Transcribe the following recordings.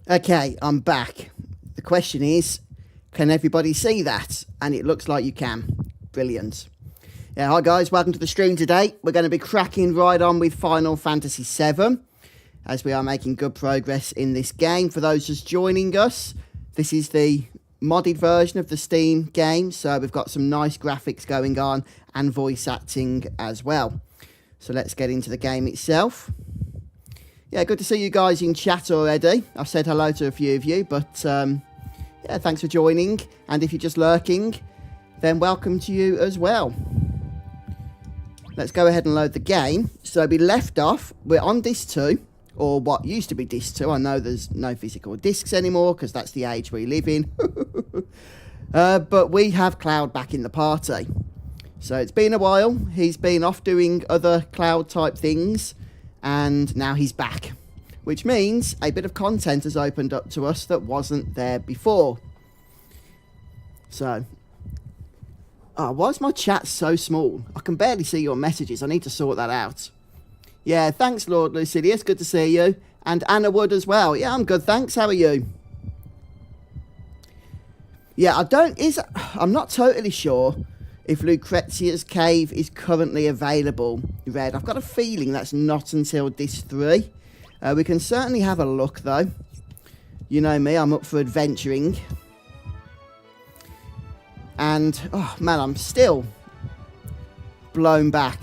Okay, I'm back. The question is, can everybody see that? And it looks like you can. Brilliant. Yeah, hi guys, welcome to the stream today. We're going to be cracking right on with Final Fantasy VII, as we are making good progress in this game. For those just joining us, this is the modded version of the Steam game, so we've got some nice graphics going on and voice acting as well. So let's get into the game itself. Yeah, good to see you guys in chat already. I've said hello to a few of you, but yeah, thanks for joining. And if you're just lurking, then welcome to you as well. Let's go ahead and load the game. So we left off, we're on disc 2, or what used to be disc 2. I know there's no physical discs anymore, because that's the age we live in. But we have Cloud back in the party. So it's been a while. He's been off doing other Cloud type things. And now he's back, which means a bit of content has opened up to us that wasn't there before. So, why is my chat so small? I can barely see your messages. I need to sort that out. Yeah, thanks, Lord Lucidius. Good to see you. And Anna Wood as well. Yeah, I'm good, thanks. How are you? Yeah, I'm not totally sure if Lucrezia's Cave is currently available, Red. I've got a feeling that's not until disc 3. We can certainly have a look, though. You know me, I'm up for adventuring. And, oh man, I'm still blown back.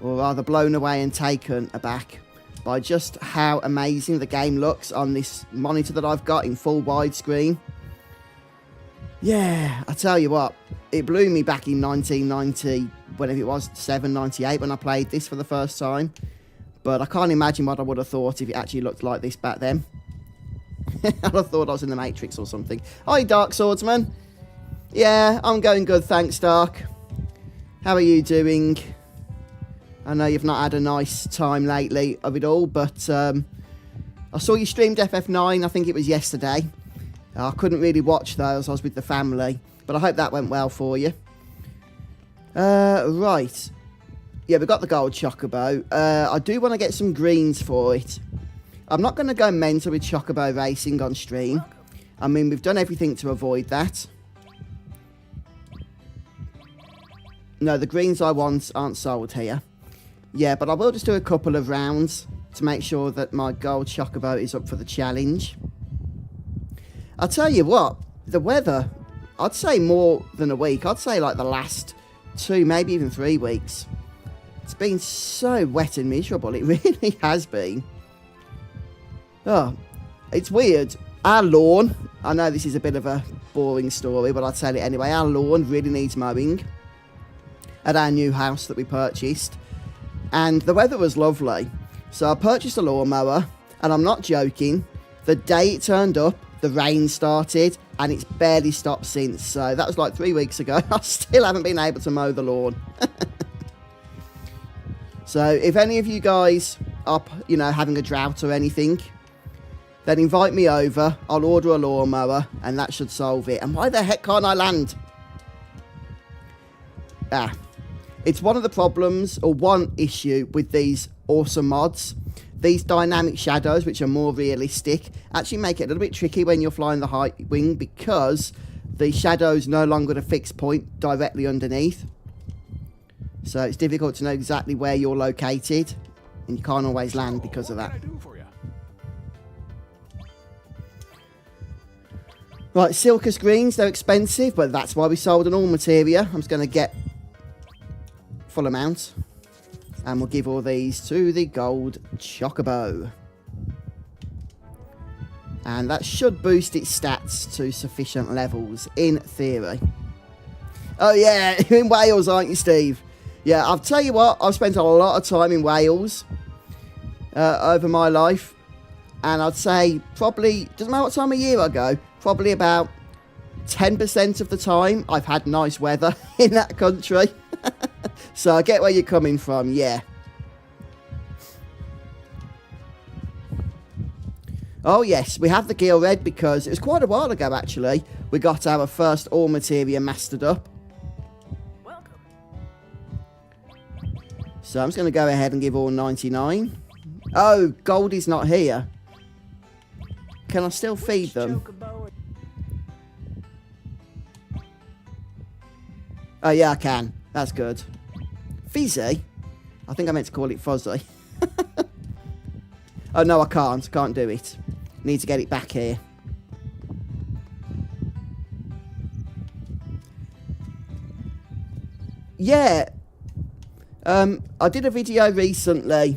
Or rather, blown away and taken aback by just how amazing the game looks on this monitor that I've got in full widescreen. Yeah, I tell you what, it blew me back in 1990, whenever it was, 98, when I played this for the first time. But I can't imagine what I would have thought if it actually looked like this back then. I'd have thought I was in the Matrix or something. Hi, Dark Swordsman. Yeah, I'm going good, thanks, Dark. How are you doing? I know you've not had a nice time lately of it all, but I saw you streamed FF9, I think it was yesterday. I couldn't really watch those, I was with the family, but I hope that went well for you. Right. Yeah, we've got the gold Chocobo. I do want to get some greens for it. I'm not going to go mental with Chocobo racing on stream. I mean, we've done everything to avoid that. No, the greens I want aren't sold here. Yeah, but I will just do a couple of rounds to make sure that my gold Chocobo is up for the challenge. I'll tell you what, the weather, I'd say more than a week. I'd say like the last 2, maybe even 3 weeks. It's been so wet and miserable. It really has been. Oh, it's weird. Our lawn, I know this is a bit of a boring story, but I'll tell it anyway. Our lawn really needs mowing at our new house that we purchased. And the weather was lovely. So I purchased a lawnmower, and I'm not joking. The day it turned up, the rain started, and it's barely stopped since. So that was like 3 weeks ago. I still haven't been able to mow the lawn. So if any of you guys are, you know, having a drought or anything, then invite me over. I'll order a lawnmower, and that should solve it. And why the heck can't I land? It's one of the problems, or one issue, with these awesome mods. These dynamic shadows, which are more realistic, actually make it a little bit tricky when you're flying the high wing, because the shadow's no longer at a fixed point directly underneath. So it's difficult to know exactly where you're located, and you can't always land because of that. Right, Silkus Greens, they're expensive, but that's why we sold an all materia. I'm just going to get full amount. And we'll give all these to the gold chocobo. And that should boost its stats to sufficient levels, in theory. Oh yeah, you're in Wales, aren't you, Steve? Yeah, I'll tell you what, I've spent a lot of time in Wales over my life. And I'd say probably, doesn't matter what time of year I go, probably about 10% of the time I've had nice weather in that country. So I get where you're coming from, yeah. Oh yes, we have the Gear Red because it was quite a while ago actually. We got our first all materia mastered up. Welcome. So I'm just going to go ahead and give all 99. Oh, Goldie's not here. Can I still feed them? Oh yeah, I can. That's good. Fizzy? I think I meant to call it Fuzzy. Oh no, I can't. Can't do it. Need to get it back here. Yeah. I did a video recently,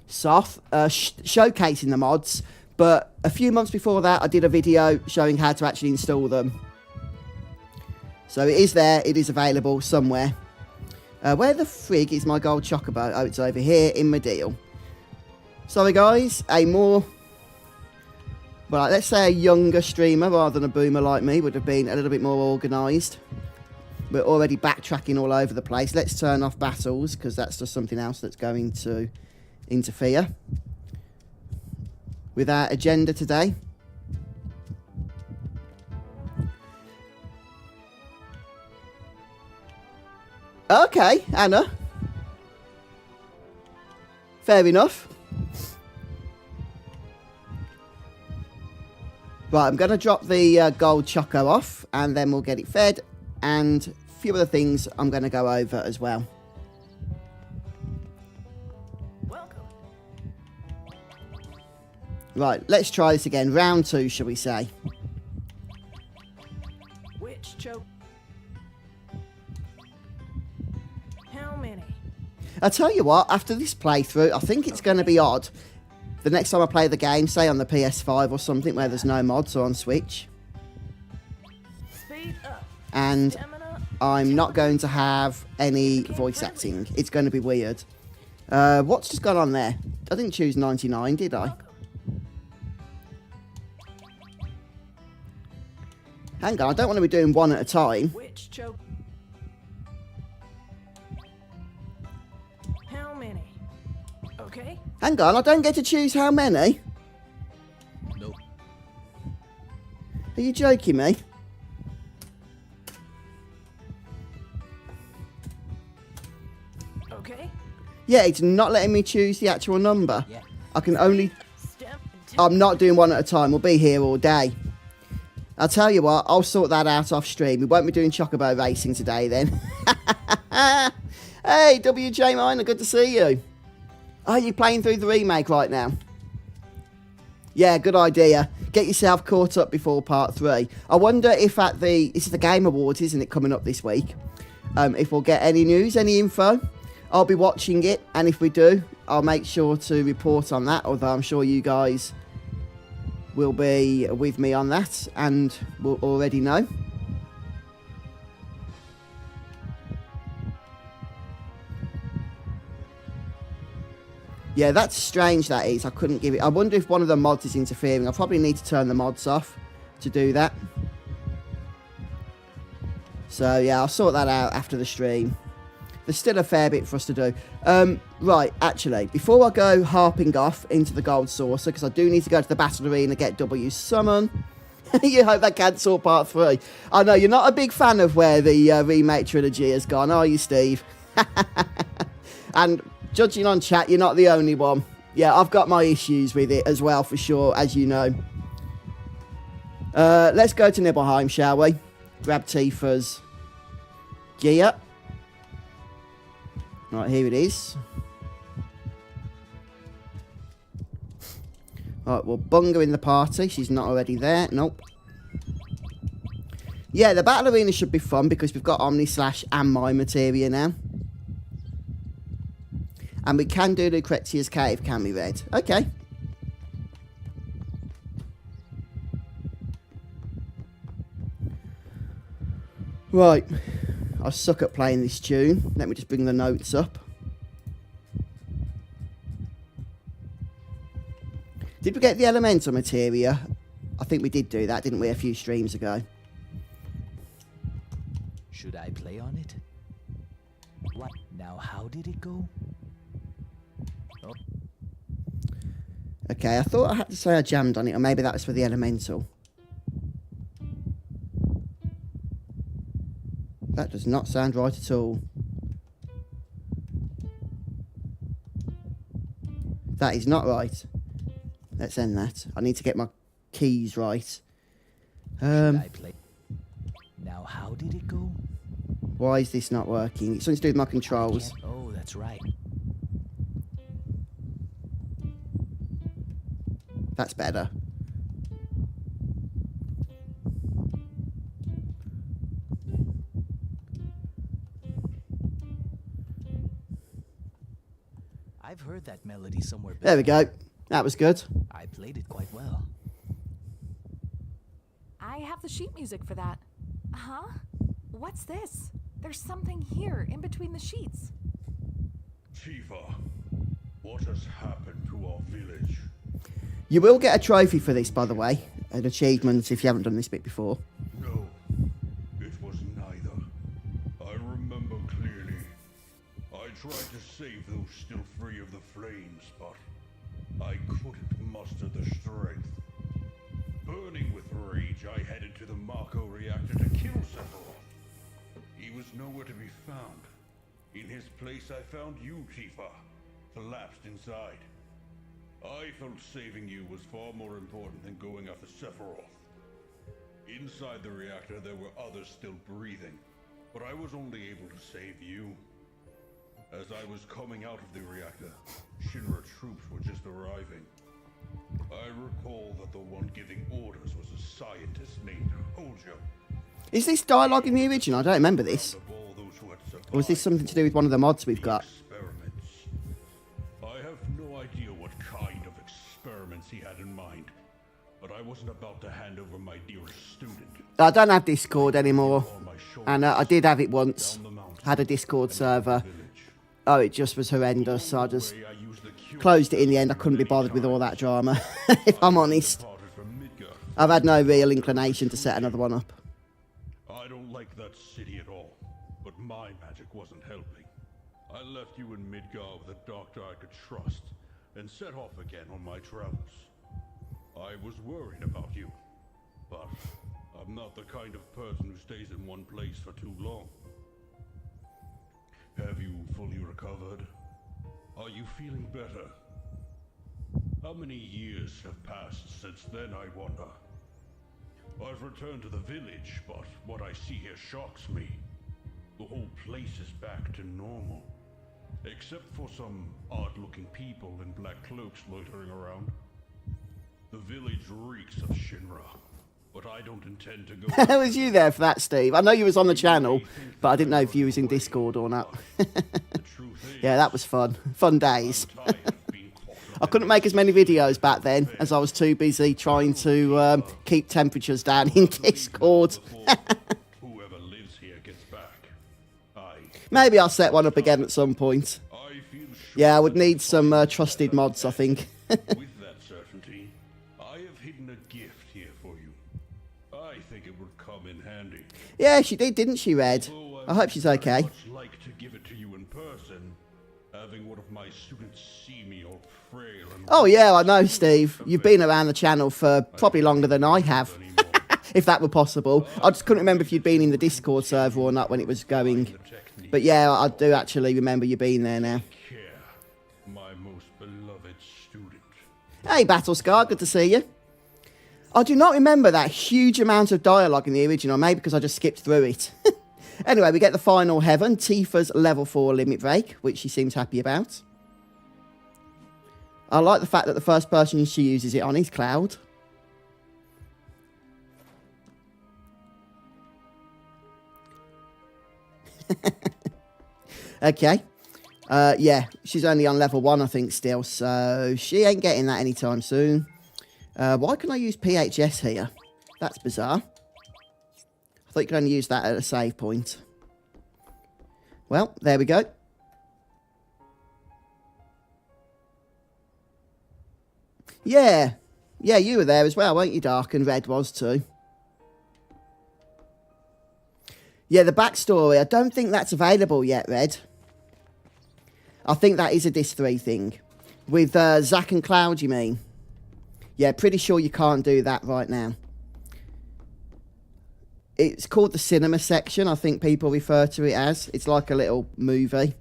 Soth, showcasing the mods, but a few months before that I did a video showing how to actually install them. So it is there, it is available somewhere. Where the frig is my gold chocobo? Oh, it's over here in my deal. Sorry guys, a more, well, let's say a younger streamer rather than a boomer like me would have been a little bit more organised. We're already backtracking all over the place. Let's turn off battles because that's just something else that's going to interfere with our agenda today. Okay, Anna. Fair enough. Right, I'm going to drop the gold choco off and then we'll get it fed, and a few other things I'm going to go over as well. Welcome. Right, let's try this again. Round 2, shall we say? Which choke? How many? I'll tell you what, after this playthrough, I think it's going to be odd. The next time I play the game, say on the PS5 or something where there's no mods, or on Switch. Speed up. And Stamina. I'm not going to have any voice acting. It's going to be weird. What's just gone on there? I didn't choose 99, did I? Welcome. Hang on, I don't want to be doing one at a time. Which choke? How many? Okay. Hang on, I don't get to choose how many? Nope. Are you joking me? Okay. Yeah, it's not letting me choose the actual number. Yeah. I can only... Step. I'm not doing one at a time. We'll be here all day. I'll tell you what, I'll sort that out off stream. We won't be doing Chocobo racing today then. Hey, WJ Miner, good to see you. Are you playing through the remake right now? Yeah, good idea. Get yourself caught up before part 3. I wonder if at the... This is the Game Awards, isn't it, coming up this week? If we'll get any news, any info. I'll be watching it, and if we do, I'll make sure to report on that, although I'm sure you guys will be with me on that and will already know. Yeah, that's strange, that is. I couldn't give it... I wonder if one of the mods is interfering. I probably need to turn the mods off to do that. So, yeah, I'll sort that out after the stream. There's still a fair bit for us to do. Right, actually, before I go harping off into the Gold Saucer, because I do need to go to the Battle Arena, get W Summon. You hope they cancel part 3. I know, you're not a big fan of where the remake trilogy has gone, are you, Steve? And... judging on chat, you're not the only one. Yeah, I've got my issues with it as well, for sure, as you know. Let's go to Nibelheim, shall we? Grab Tifa's gear. Right, here it is. Right, we'll bung her in the party. She's not already there. Nope. Yeah, the battle arena should be fun because we've got Omni Slash and My Materia now. And we can do Lucrezia's Cave, can we, Red? Okay. Right. I suck at playing this tune. Let me just bring the notes up. Did we get the elemental materia? I think we did do that, didn't we, a few streams ago? Should I play on it? What? Now, how did it go? Oh. Okay, I thought I had to say I jammed on it, or maybe that was for the elemental. That does not sound right at all. That is not right. Let's end that. I need to get my keys right. Should I play? Now, how did it go? Why is this not working? It's something to do with my controls. Oh, that's right. That's better. I've heard that melody somewhere. There we go. That was good. I played it quite well. I have the sheet music for that. Huh? What's this? There's something here in between the sheets. Tifa, what has happened to our village? You will get a trophy for this, by the way. An achievement if you haven't done this bit before. No, it was neither. I remember clearly. I tried to save those still free of the flames, but I couldn't muster the strength. Burning with rage, I headed to the Mako reactor to kill Sephiroth. He was nowhere to be found. In his place, I found you, Tifa, collapsed inside. I felt saving you was far more important than going after Sephiroth. Inside the reactor, there were others still breathing, but I was only able to save you. As I was coming out of the reactor, Shinra troops were just arriving. I recall that the one giving orders was a scientist named Hojo. Is this dialogue in the original? I don't remember this. Of all those who had survived, Or is this something to do with one of the mods we've got? experiments. I have no idea what kind of experiments he had in mind, but I wasn't about to hand over my dearest student. I don't have Discord anymore. On my shoulders, And I did have it once. down the mountain, Had a Discord server. village. Oh, it just was horrendous. So I just I used the cure closed it in the end. I couldn't be bothered with all that drama, if I'm honest. departed from Midgar. I've had no real inclination to set another one up. I don't like that city at all, but my magic wasn't helping. I left you in Midgar with a doctor I could trust, and set off again on my travels. I was worried about you, but I'm not the kind of person who stays in one place for too long. Have you fully recovered? Are you feeling better? How many years have passed since then, I wonder? I've returned to the village, but what I see here shocks me. The whole place is back to normal, except for some odd-looking people in black cloaks loitering around. The village reeks of Shinra, but I don't intend to go. How was you there for that, Steve? I know you was on the channel, but I didn't know if you was in Discord or not. The truth is, Yeah, that was fun. Fun days. I'm tired of being caught up I couldn't make as many videos back then as I was too busy trying to keep temperatures down in Discord. before whoever lives here gets back. Maybe I'll set one up again at some point. I feel sure Yeah, I would that need some trusted mods, I think. with that certainty, I have hidden a gift here for you. I think it would come in handy. Yeah, she did, didn't she, Red? Although I hope she's okay. much like to give it to you in person, having one of my students see me all frail and Oh, yeah, I know, Steve. You've been around the channel for probably longer than I have, anymore. if that were possible. I just couldn't remember if you'd been in the Discord server or not when it was going. The technique But yeah, I do actually remember you being there now. care, my most beloved student. Hey, Battlescar, good to see you. I do not remember that huge amount of dialogue in the original, maybe because I just skipped through it. Anyway, we get the final heaven, Tifa's level 4 limit break, which she seems happy about. I like the fact that the first person she uses it on is Cloud. Okay. Yeah, she's only on level 1, I think, still. So she ain't getting that anytime soon. Why can I use PHS here? That's bizarre. I thought you could only use that at a save point. Well, there we go. Yeah. Yeah, you were there as well, weren't you, Dark? And Red was too. Yeah, the backstory. I don't think that's available yet, Red. I think that is a Disc 3 thing. With Zack and Cloud, you mean? Yeah, pretty sure you can't do that right now. It's called the cinema section, I think people refer to it as. It's like a little movie.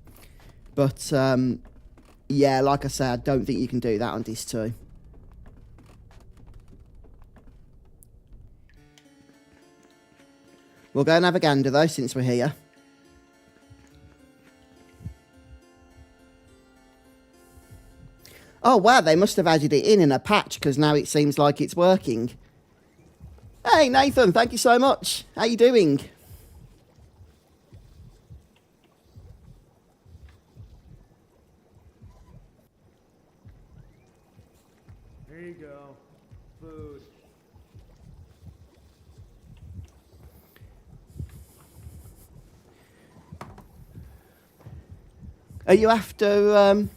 But, yeah, like I said, I don't think you can do that on Disc 2. We'll go and have a gander, though, since we're here. Oh, wow, they must have added it in a patch, because now it seems like it's working. Hey, Nathan, thank you so much. How you doing? Here you go. Food. Are you after,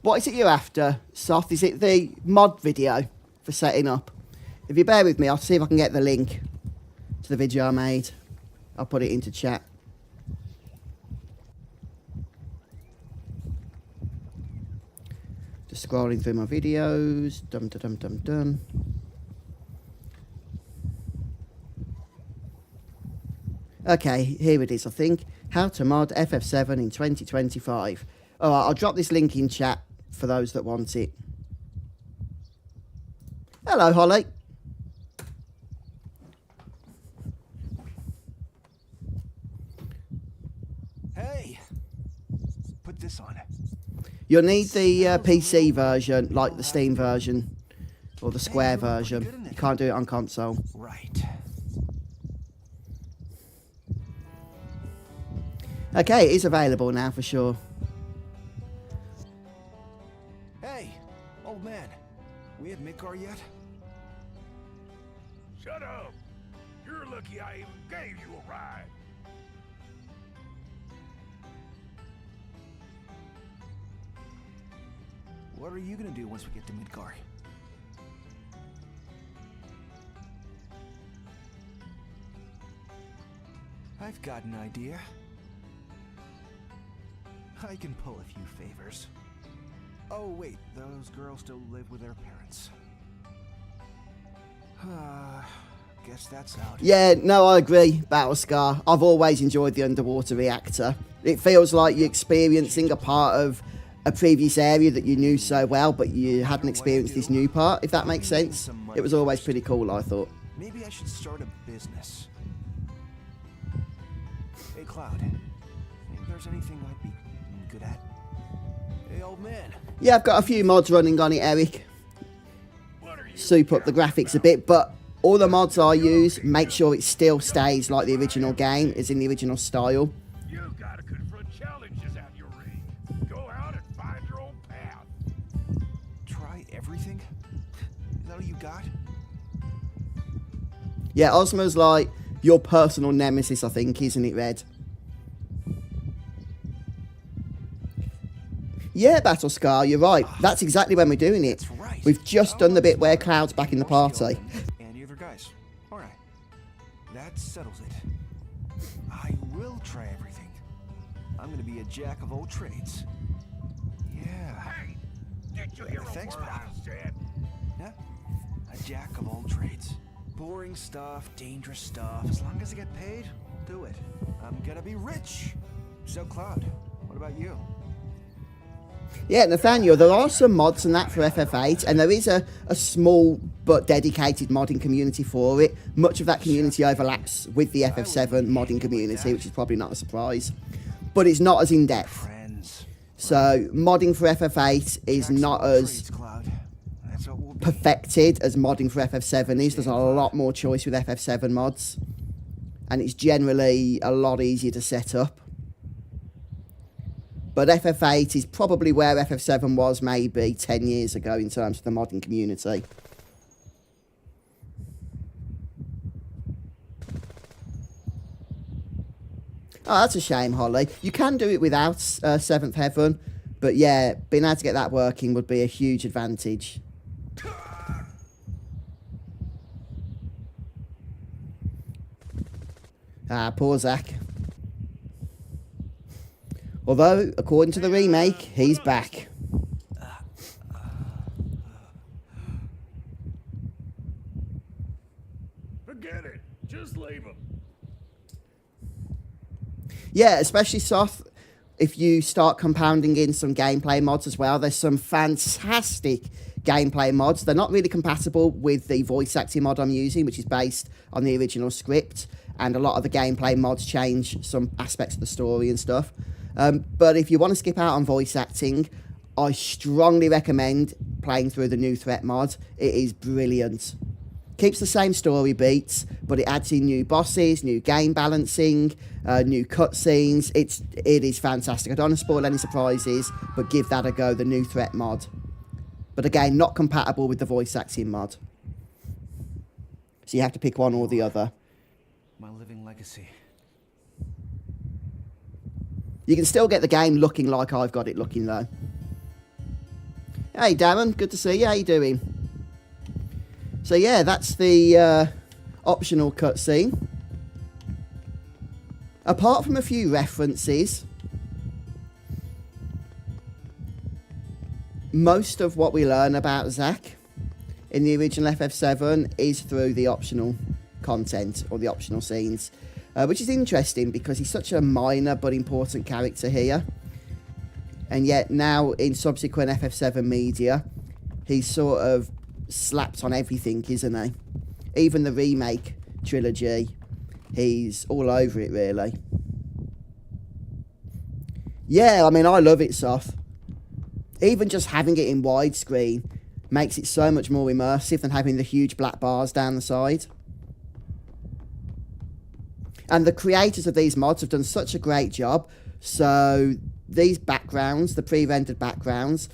what is it you're after, Soft? Is it the mod video for setting up? If you bear with me, I'll see if I can get the link to the video I made. I'll put it into chat. Just scrolling through my videos. Dum dum dum dum dum. Okay, here it is, I think. How to mod FF7 in 2025. Alright, I'll drop this link in chat for those that want it. Hello, Holly. Hey, put this on. You'll need the PC version, like the Steam version, or the Square version. You can't do it on console. Right. Okay, it is available now for sure. Hey, old man, we have Midgar yet? Shut up! You're lucky I even gave you a ride. What are you gonna do once we get to Midgar? I've got an idea. I can pull a few favors. Oh wait, those girls still live with their parents. Guess that's out. Yeah, no, I agree, Battlescar. I've always enjoyed the underwater reactor. It feels like you're experiencing a part of a previous area that you knew so well, but you hadn't experienced this new part, if that makes sense. It was always pretty cool, I thought. Maybe I should start a business. Hey, Cloud. Think there's anything I'd be good at? Hey, old man. Yeah, I've got a few mods running on it, Eric. Soup up the graphics a bit, but all the mods I use make sure it still stays like the original game, is in the original style. You gotta confront challenges out your range. Go out and find your own path. Try everything? Is that all you got? Yeah, Ozma's like your personal nemesis, I think, isn't it, Red? Yeah, Battlescar, you're right. That's exactly when we're doing it. That's right. We've just done the bit where Cloud's back in the party. And the other guys. Alright. That settles it. I will try everything. I'm gonna be a jack of all trades. Yeah. Hey, did you hear Thanks, a word Pop. I said? Yeah. A jack of all trades. Boring stuff, dangerous stuff. As long as I get paid, do it. I'm gonna be rich. So, Cloud, what about you? Yeah, Nathaniel, there are some mods and that for FF8, and there is a small but dedicated modding community for it. Much of that community overlaps with the FF7 modding community, which is probably not a surprise. But it's not as in-depth. Friends. So, modding for FF8 is not as That's what we'll be. perfected as modding for FF7 is. There's a lot more choice with FF7 mods. and it's generally a lot easier to set up. But FF8 is probably where FF7 was maybe 10 years ago in terms of the modding community. Oh, that's a shame, Holly. You can do it without 7th Heaven, but yeah, being able to get that working would be a huge advantage. Ah, poor Zack. Although, according to the remake, he's back. Forget it. Just leave him. Yeah, especially Soth, if you start compounding in some gameplay mods as well. There's some fantastic gameplay mods. They're not really compatible with the voice acting mod I'm using, which is based on the original script. And a lot of the gameplay mods change some aspects of the story and stuff. But if you want to skip out on voice acting, I strongly recommend playing through the New Threat mod. It is brilliant. Keeps the same story beats, but it adds in new bosses, new game balancing, new cutscenes. It is fantastic. I don't want to spoil any surprises, but give that a go, the New Threat mod. But again, not compatible with the voice acting mod. So you have to pick one or the other. My living legacy. You can still get the game looking like I've got it looking, though. Hey, Darren, good to see you. How you doing? So, yeah, that's the optional cutscene. Apart from a few references, most of what we learn about Zack in the original FF7 is through the optional content or the optional scenes. Which is interesting because he's such a minor but important character here. And yet now in subsequent FF7 media, he's sort of slapped on everything, isn't he? Even the remake trilogy, he's all over it, really. Yeah, I mean, I love it, Soth. Even just having it in widescreen makes it so much more immersive than having the huge black bars down the side. And the creators of these mods have done such a great job. So these backgrounds, the pre-rendered backgrounds,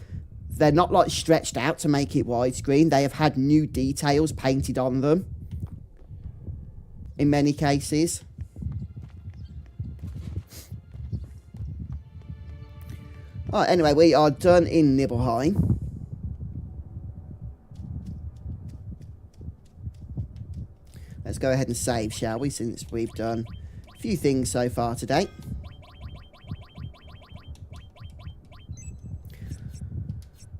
they're not like stretched out to make it widescreen. They have had new details painted on them in many cases. Alright, anyway, we are done in Nibelheim. Let's go ahead and save, shall we, since we've done a few things so far today.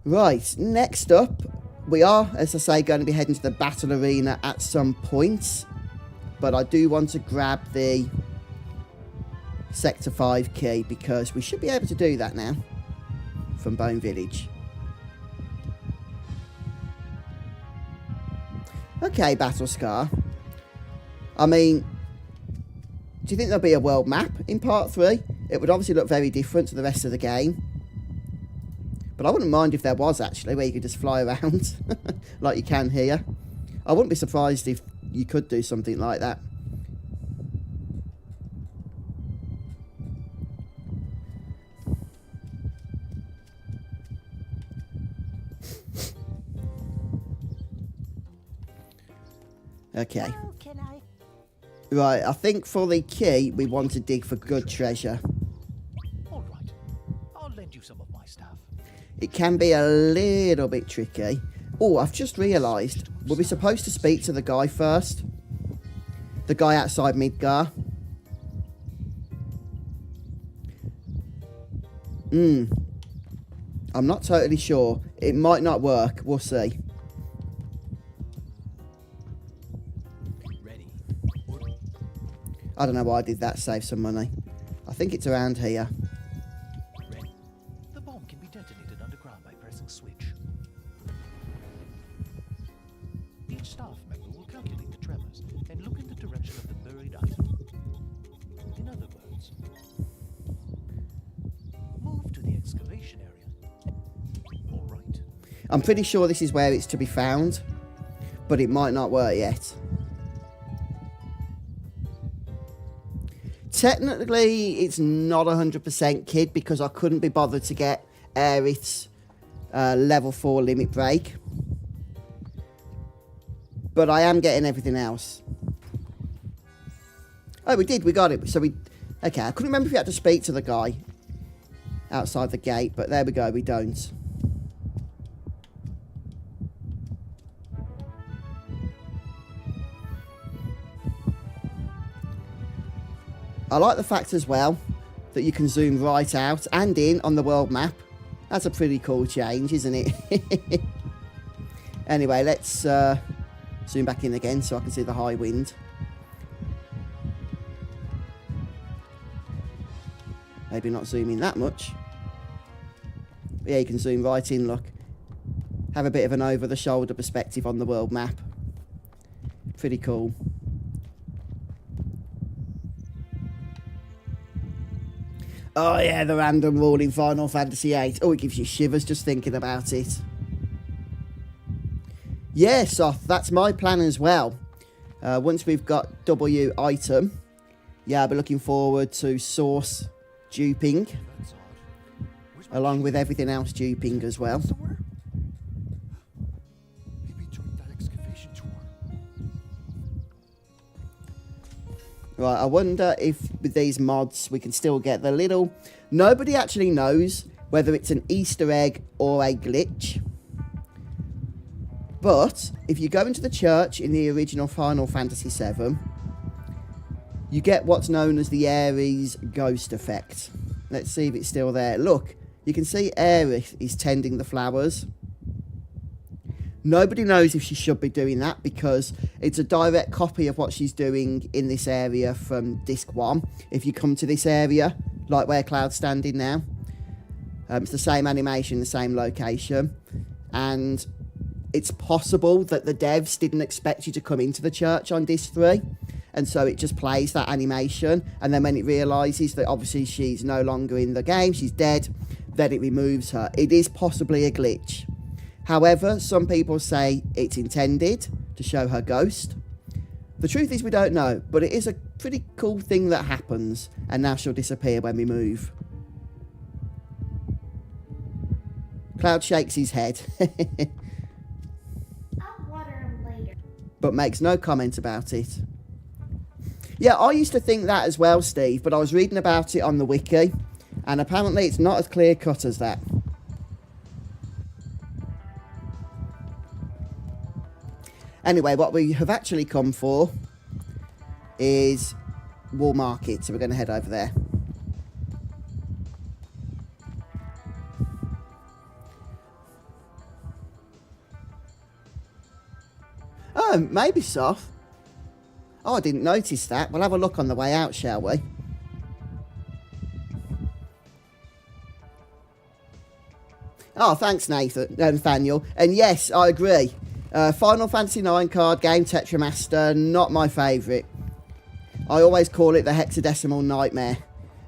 Right, next up, we are, as I say, going to be heading to the battle arena at some point. But I do want to grab the Sector 5 key, because we should be able to do that now from Bone Village. Okay, Battle Scar. I mean, do you think there'll be a world map in Part 3? It would obviously look very different to the rest of the game. But I wouldn't mind if there was, actually, where you could just fly around like you can here. I wouldn't be surprised if you could do something like that. Okay. Right, I think for the key, we want to dig for good treasure. All right. I'll lend you some of my stuff. It can be a little bit tricky. Oh, I've just realised. Were we supposed to speak to the guy first? The guy outside Midgar? I'm not totally sure. It might not work. We'll see. I don't know why I did that, save some money. I think it's around here. Ready. The bomb can be detonated underground by pressing a switch. Each staff member will calculate the tremors and look in the direction of the buried item. In other words, move to the excavation area. All right. I'm pretty sure this is where it's to be found, but it might not work yet. Technically, it's not 100% kid because I couldn't be bothered to get Aerith's level 4 limit break. But I am getting everything else. Oh, we did. We got it. So we... Okay, I couldn't remember if we had to speak to the guy outside the gate, but there we go. We don't. I like the fact as well that you can zoom right out and in on the world map. That's a pretty cool change, isn't it? Anyway, let's zoom back in again so I can see the high wind. Maybe not zooming that much. But yeah, you can zoom right in, look. Have a bit of an over-the-shoulder perspective on the world map. Pretty cool. Oh yeah, the random rule in Final Fantasy VIII. Oh, it gives you shivers just thinking about it. Yeah, Soth, that's my plan as well. Once we've got W item, yeah, I'll be looking forward to Source duping, That's odd. Where's my along key? with everything else duping as well. Somewhere? Maybe during that excavation tour. Right, I wonder if with these mods we can still get the little... Nobody actually knows whether it's an Easter egg or a glitch. But if you go into the church in the original Final Fantasy VII, you get what's known as the Ares ghost effect. Let's see if it's still there. Look, you can see Aerith is tending the flowers. Nobody knows if she should be doing that because it's a direct copy of what she's doing in this area from Disc 1. If you come to this area, like where Cloud's standing now, it's the same animation, the same location. And it's possible that the devs didn't expect you to come into the church on Disc 3. And so it just plays that animation. And then when it realises that obviously she's no longer in the game, she's dead, then it removes her. It is possibly a glitch. However, some people say it's intended to show her ghost. The truth is we don't know, but it is a pretty cool thing that happens, and now she'll disappear when we move. Cloud shakes his head, I'll water him later. but makes no comment about it. Yeah, I used to think that as well, Steve, but I was reading about it on the wiki, and apparently it's not as clear-cut as that. Anyway, what we have actually come for is Wall Market, so we're going to head over there. Oh, maybe Soth. Oh, I didn't notice that. We'll have a look on the way out, shall we? Oh, thanks, Nathaniel. And yes, I agree. Final Fantasy IX card game, Tetramaster, not my favourite. I always call it the hexadecimal nightmare.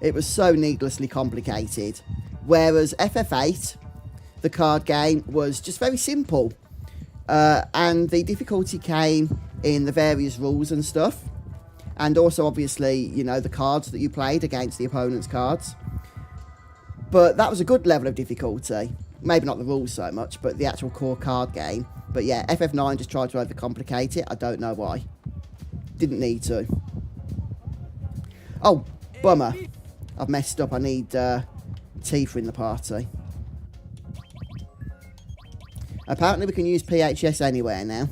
It was so needlessly complicated. Whereas FF8, the card game, was just very simple. And the difficulty came in the various rules and stuff. And also, obviously, you know, the cards that you played against the opponent's cards. But that was a good level of difficulty. Maybe not the rules so much, but the actual core card game. But yeah, FF9 just tried to overcomplicate it. I don't know why. Didn't need to. Oh, bummer. I've messed up. I need Tifa in the party. Apparently we can use PHS anywhere now.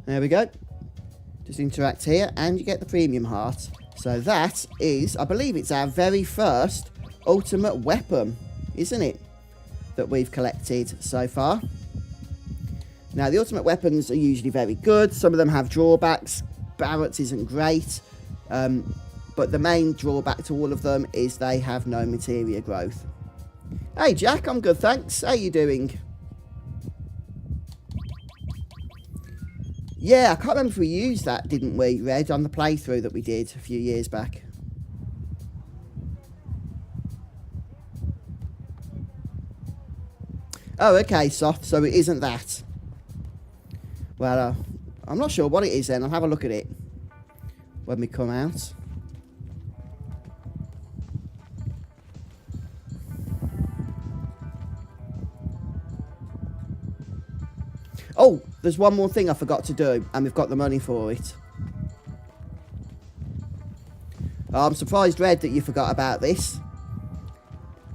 There we go. Just interact here and you get the premium heart. So that is, I believe it's our very first ultimate weapon, isn't it? That we've collected so far. Now the ultimate weapons are usually very good. Some of them have drawbacks. Barrett's isn't great. But the main drawback to all of them is they have no materia growth. Hey Jack, I'm good, thanks. How you doing? Yeah, I can't remember if we used that, didn't we, Red, on the playthrough that we did a few years back. Oh, okay, soft. So it isn't that. Well, I'm not sure what it is then. I'll have a look at it when we come out. Oh, there's one more thing I forgot to do, and we've got the money for it. I'm surprised, Red, that you forgot about this.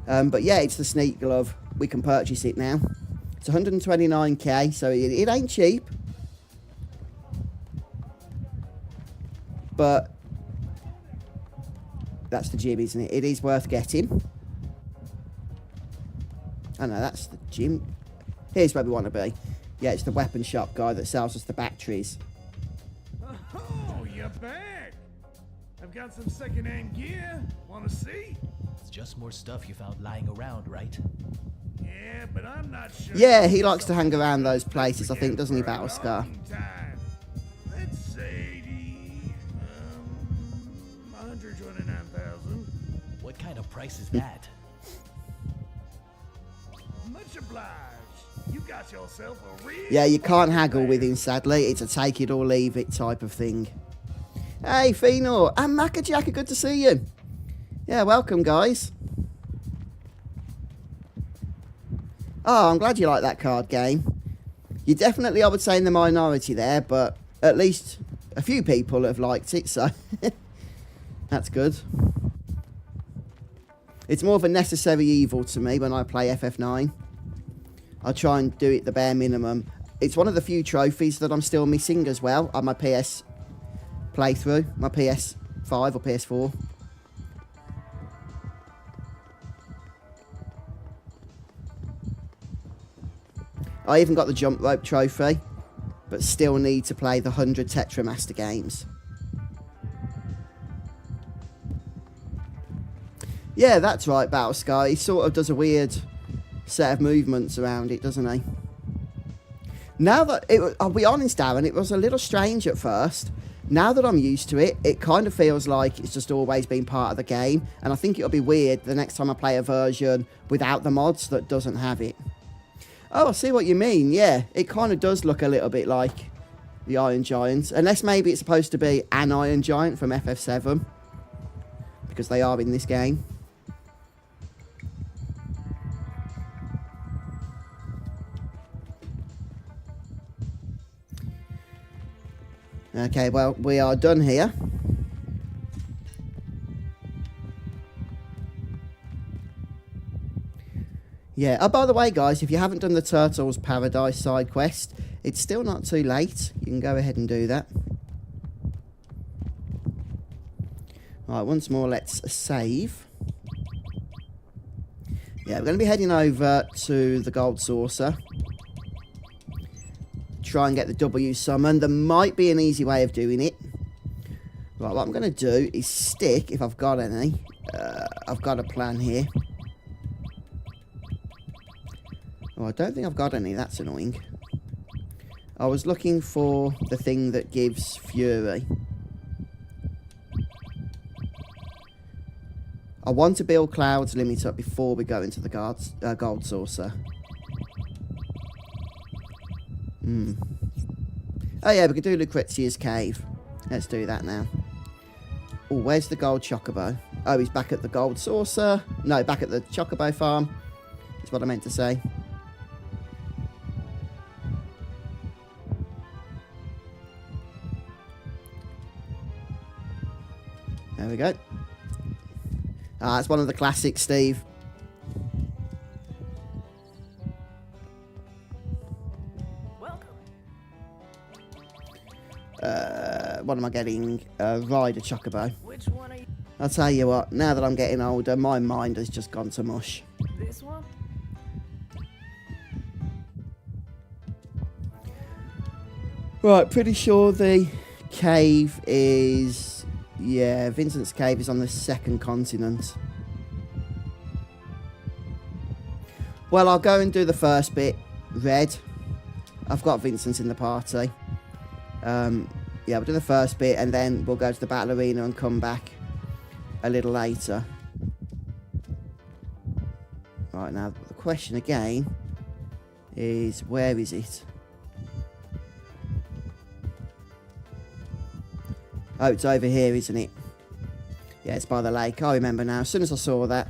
But yeah, it's the sneak glove. We can purchase it now. It's 129k, so it ain't cheap. But that's the gym, isn't it? It is worth getting. Oh no, that's the gym. Here's where we want to be. Yeah, it's the weapon shop guy that sells us the batteries. Oh, you're back. I've got some second-hand gear. Want to see? It's just more stuff you found lying around, right? Yeah, but I'm not sure. Yeah, he likes to hang around those places, I think, doesn't he, Battlescar? Let's say the 129,000. What kind of price is that? Much obliged. You got yourself a real. Yeah, you can't haggle with him, sadly. It's a take it or leave it type of thing. Hey, Phenor and Macajacka, good to see you. Yeah, welcome, guys. Oh, I'm glad you like that card game. You're definitely, I would say, in the minority there, but at least a few people have liked it, so that's good. It's more of a necessary evil to me when I play FF9. I try and do it the bare minimum. It's one of the few trophies that I'm still missing as well on my PS playthrough, my PS5 or PS4. I even got the jump rope trophy, but still need to play the 100 Tetramaster games. Yeah, that's right, Battlescar. He sort of does a weird set of movements around it, doesn't he? Now that I'll be honest, Darren, it was a little strange at first. Now that I'm used to it, it kind of feels like it's just always been part of the game, and I think it'll be weird the next time I play a version without the mods that doesn't have it. Oh, I see what you mean. Yeah, it kind of does look a little bit like the Iron Giant, unless maybe it's supposed to be an Iron Giant from FF7, because they are in this game. Okay, well, we are done here. Yeah, oh, by the way, guys, if you haven't done the Turtles Paradise side quest, it's still not too late. You can go ahead and do that. Alright, once more, let's save. Yeah, we're going to be heading over to the Gold Saucer. Try and get the W summon. There might be an easy way of doing it. Right, what I'm going to do is stick, if I've got any. I've got a plan here. Oh, I don't think I've got any. That's annoying. I was looking for the thing that gives Fury. I want to build Cloud's Limit up before we go into the Gold Saucer. Oh yeah, we could do Lucrezia's Cave. Let's do that now. Oh, where's the gold Chocobo? Oh, he's back at the Gold Saucer. No, back at the Chocobo farm. That's what I meant to say. There we go. Ah, it's one of the classics, Steve. What am I getting? Rider Chocobo. Which one are you? I'll tell you what, now that I'm getting older, my mind has just gone to mush. This one? Right, pretty sure the cave is... Yeah, Vincent's Cave is on the second continent. Well, I'll go and do the first bit. Red. I've got Vincent in the party. Yeah, we'll do the first bit and then we'll go to the battle arena and come back a little later. Right, now the question again is, where is it? Oh, it's over here, isn't it? Yeah, it's by the lake. I remember now. As soon as I saw that.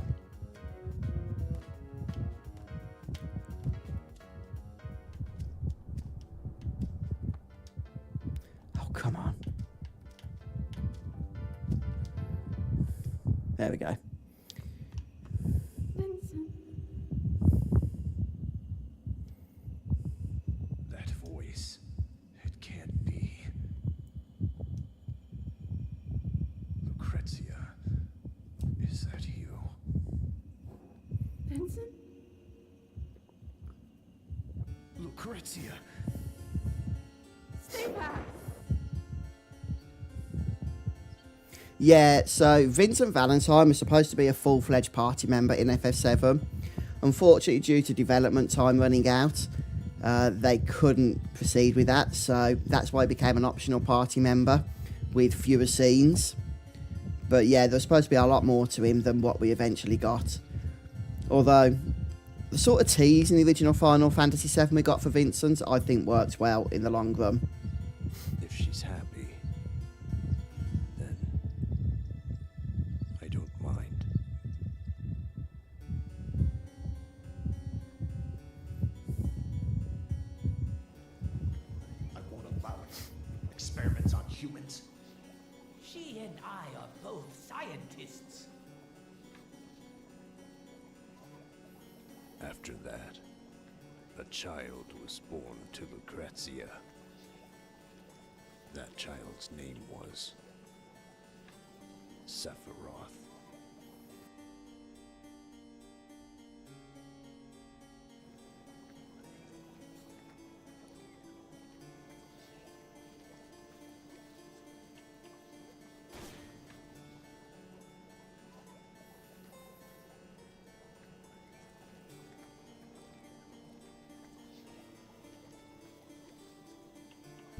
Oh, come on. There we go. Vincent. That voice. It can't be. Lucrezia. Is that you? Vincent? Lucrezia! Stay back! Yeah, so Vincent Valentine was supposed to be a full-fledged party member in FF7. Unfortunately, due to development time running out, they couldn't proceed with that, so that's why he became an optional party member with fewer scenes. But yeah, there's supposed to be a lot more to him than what we eventually got. Although, the sort of tease in the original Final Fantasy VII we got for Vincent, I think worked well in the long run. If she's happy, then I don't mind. I won't allow it. Experiments on humans. She and I are both scientists. After that, a child was born to Lucrezia. That child's name was Sephiroth.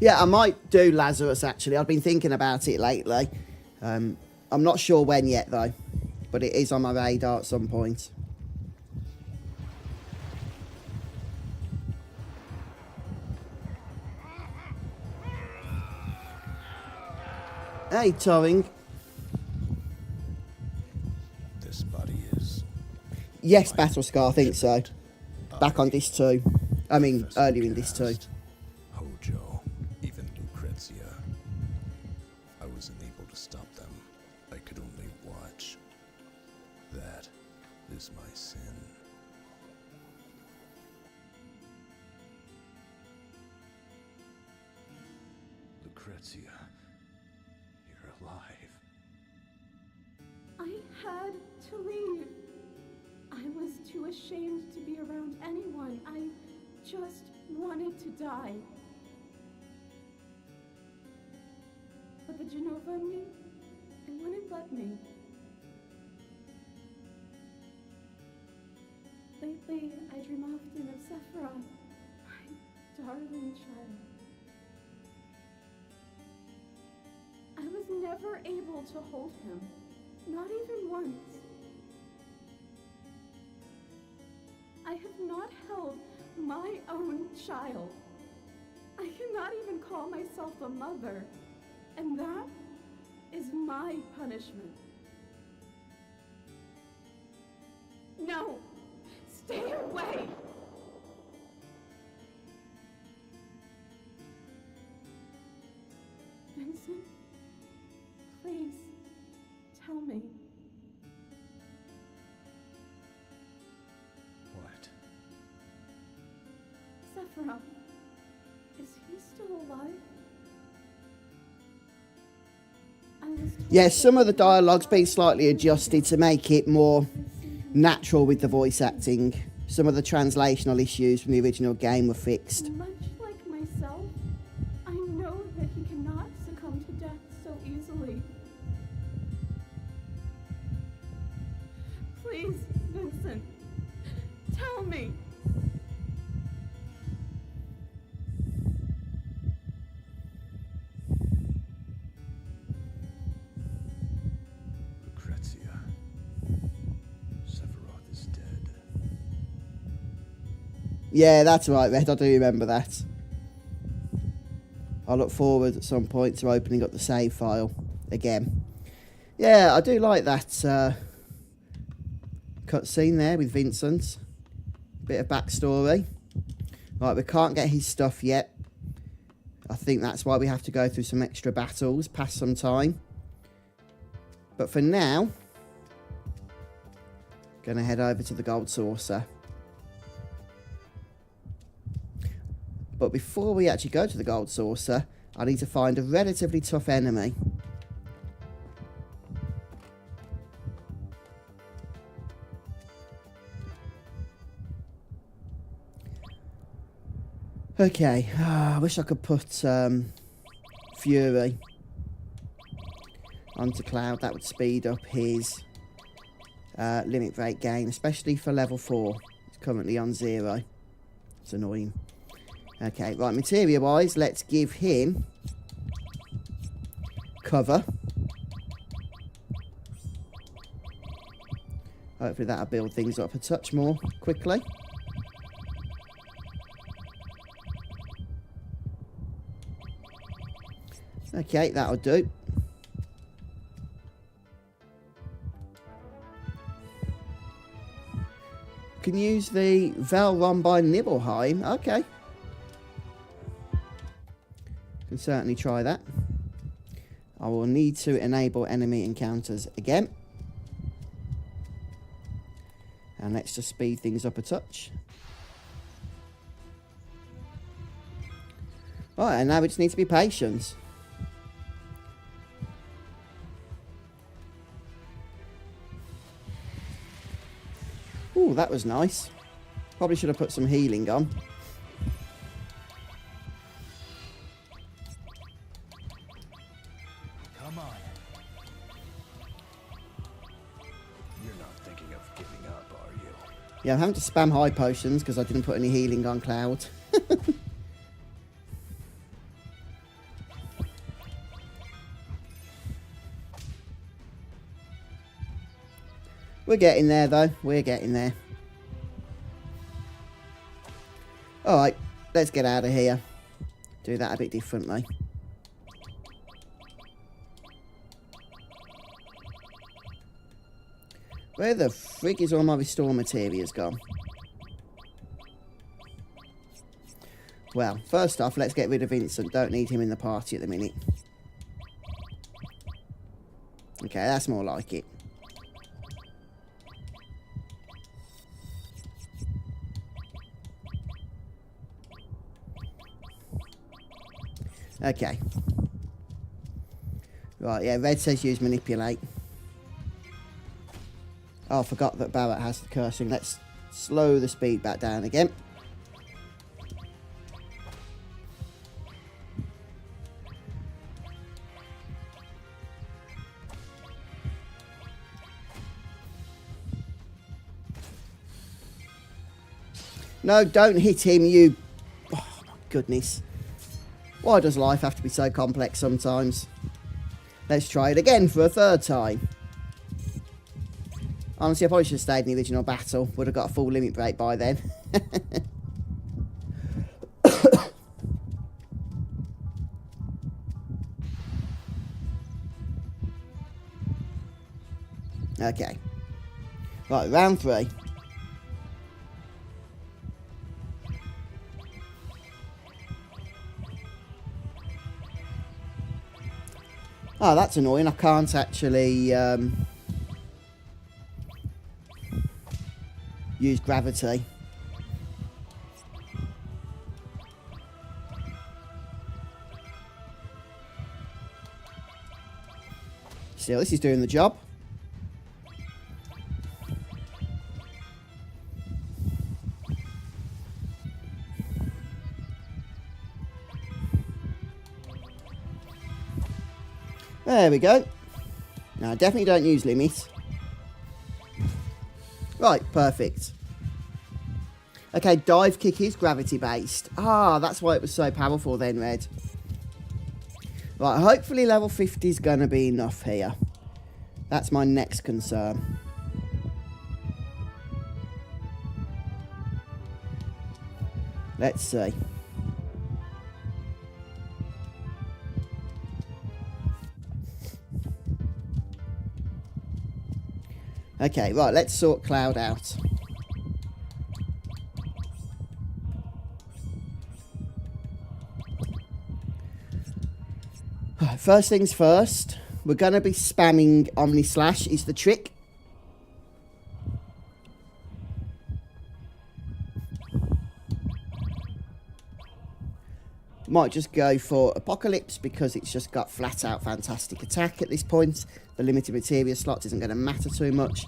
Yeah, I might do Lazarus, actually. I've been thinking about it lately. I'm not sure when yet, though. But it is on my radar at some point. Hey, Turing. This body is... Yes, Battle Scar, I think so. Back on this too. I mean, earlier in this too. Hojo, even Lucrezia. I wasn't able to stop them. I could only watch. That is my sin. Lucrezia, you're alive. I had to leave. I was too ashamed to be around anyone. I just wanted to die. But the Genova in me, it wouldn't let me. Lately, I dream often of Sephiroth, my darling child. I was never able to hold him, not even once. I have not held my own child. I cannot even call myself a mother, and that is my punishment. No! Stay away! Vincent, please, tell me. What? Sephiroth, is he still alive? I was told Yes, some of the that- dialogue's been slightly adjusted to make it more natural with the voice acting. Some of the translational issues from the original game were fixed. Much like myself, I know that he cannot succumb to death so easily. Please, Vincent, tell me. Lucrezia. Sephiroth is dead. Yeah, that's right, Red. I do remember that. I look forward at some point to opening up the save file again. Yeah, I do like that cutscene there with Vincent. Bit of backstory. Right, we can't get his stuff yet. I think that's why we have to go through some extra battles, pass some time. But for now, gonna head over to the Gold Saucer. But before we actually go to the Gold Saucer, I need to find a relatively tough enemy. Okay, I wish I could put Fury onto Cloud. That would speed up his limit break gain, especially for level 4. It's currently on 0. It's annoying. Okay, right, materia-wise, let's give him cover. Hopefully that'll build things up a touch more quickly. Okay, that'll do. Can use the Velron by Nibelheim. Okay. Can certainly try that. I will need to enable enemy encounters again. And let's just speed things up a touch. Right, and now we just need to be patient. Ooh, that was nice. Probably should have put some healing on. Come on. You're not thinking of giving up, are you? Yeah, I'm having to spam high potions because I didn't put any healing on Cloud. We're getting there, though. We're getting there. Alright, let's get out of here. Do that a bit differently. Where the frig is all my restore materials gone? Well, first off, let's get rid of Vincent. Don't need him in the party at the minute. Okay, that's more like it. Okay. Right, yeah, Red says use manipulate. Oh, I forgot that Barrett has the cursing. Let's slow the speed back down again. No, don't hit him, you... Oh, my goodness. Why does life have to be so complex sometimes? Let's try it again for a third time. Honestly, I probably should have stayed in the original battle. Would have got a full limit break by then. Okay. Right, round 3. Oh, that's annoying. I can't actually use gravity. Still, this is doing the job. There we go. Now, definitely don't use limit. Right, perfect. Okay, dive kick is gravity based. Ah, that's why it was so powerful then, Red. Right, hopefully level 50 is going to be enough here. That's my next concern. Let's see. Okay, right, let's sort Cloud out. First things first, we're going to be spamming Omni Slash is the trick. Might just go for Apocalypse because it's just got flat out fantastic attack at this point. The limited materia slots isn't going to matter too much.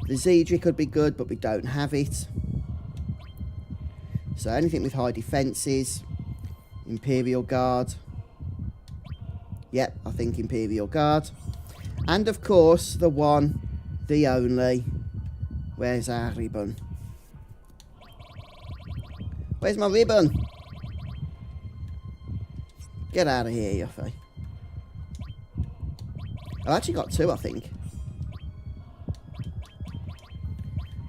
The Zedri could be good, but we don't have it. So anything with high defences. Imperial Guard. Yep, I think Imperial Guard. And of course, the one, the only. Where's our ribbon? Where's my ribbon? Get out of here, Yuffie. I've actually got two, I think.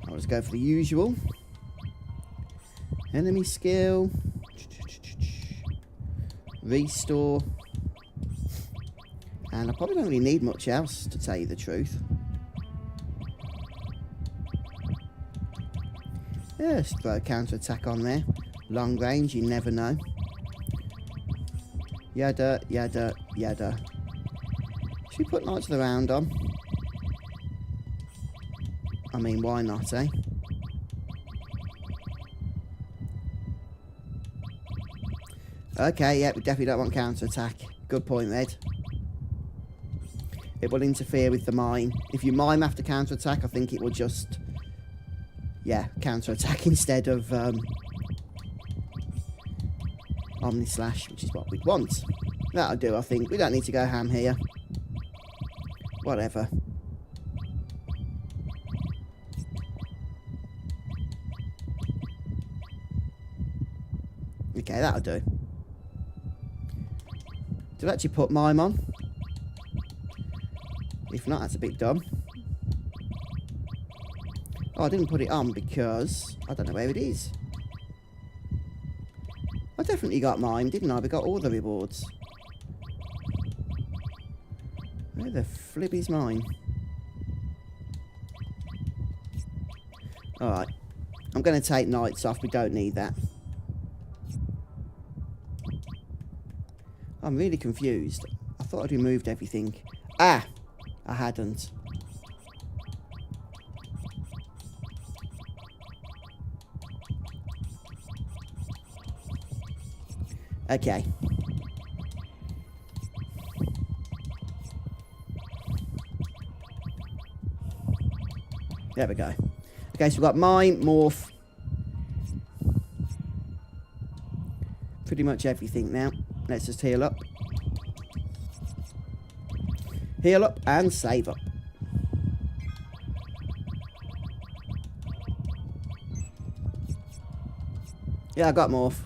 I'll just go for the usual. Enemy skill. Restore. And I probably don't really need much else, to tell you the truth. Yeah, just throw a counter attack on there. Long range, you never know. Yada, yada, yada. Should we put Knights of the Round on? I mean, why not, eh? Okay, yeah, we definitely don't want counter-attack. Good point, Red. It will interfere with the mime. If you mime after counter-attack, I think it will just... yeah, counter-attack instead of... Omni Slash, which is what we'd want. That'll do, I think. We don't need to go ham here. Whatever. Okay, that'll do. Did I actually put mime on? If not, that's a bit dumb. Oh, I didn't put it on because I don't know where it is. I definitely got mine, didn't I? We got all the rewards. Where the flip is mine? Alright. I'm going to take Knights off. We don't need that. I'm really confused. I thought I'd removed everything. Ah! I hadn't. Okay. There we go. Okay, so we've got mine, morph. Pretty much everything now. Let's just heal up. Heal up and save up. Yeah, I got morph.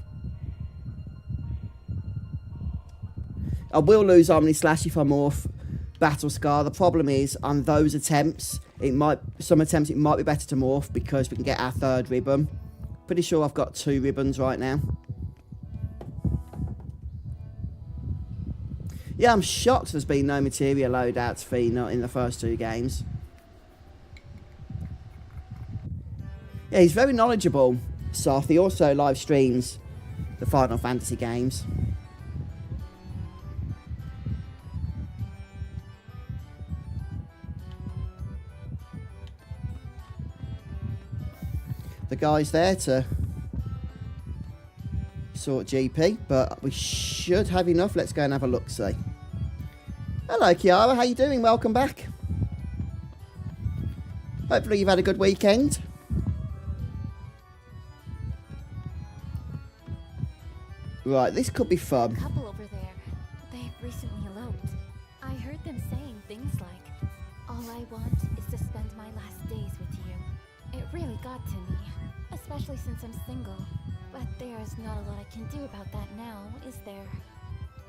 I will lose Omni Slash if I morph Battle Scar. The problem is, on those attempts, some attempts it might be better to morph because we can get our third ribbon. Pretty sure I've got 2 ribbons right now. Yeah, I'm shocked there's been no materia loadouts for Enoch in the first 2 games. Yeah, he's very knowledgeable, Soth. He also live streams the Final Fantasy games. The guy's there to sort GP, but we should have enough. Let's go and have a look-see. Hello, Kiara. How you doing? Welcome back. Hopefully you've had a good weekend. Right, this could be fun. A couple over there. They've recently eloped. I heard them saying things like, "All I want is to spend my last days with you." It really got to me, especially since I'm single. But there's not a lot I can do about that now, is there?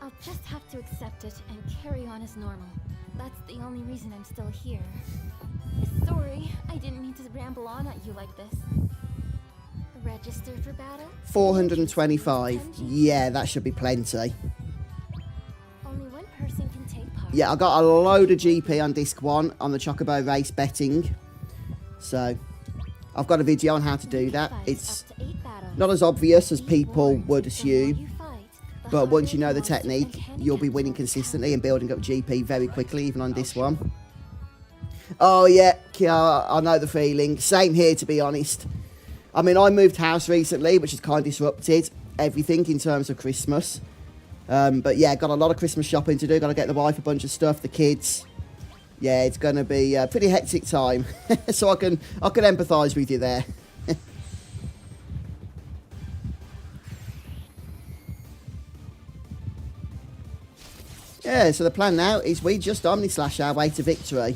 I'll just have to accept it and carry on as normal. That's the only reason I'm still here. Sorry, I didn't mean to ramble on at you like this. Red register for battle? 425. Yeah, that should be plenty. Only one person can take part. Yeah, I got a load of GP on disc 1 on the Chocobo race betting. So, I've got a video on how to do that. It's not as obvious as people would assume. But once you know the technique, you'll be winning consistently and building up GP very quickly, even on this one. Oh yeah, Kiara, I know the feeling. Same here, to be honest. I mean, I moved house recently, which has kind of disrupted everything in terms of Christmas. But yeah, got a lot of Christmas shopping to do. Got to get the wife a bunch of stuff, the kids. Yeah, it's going to be a pretty hectic time. So I can empathise with you there. Yeah, so the plan now is we just Omni-Slash our way to victory.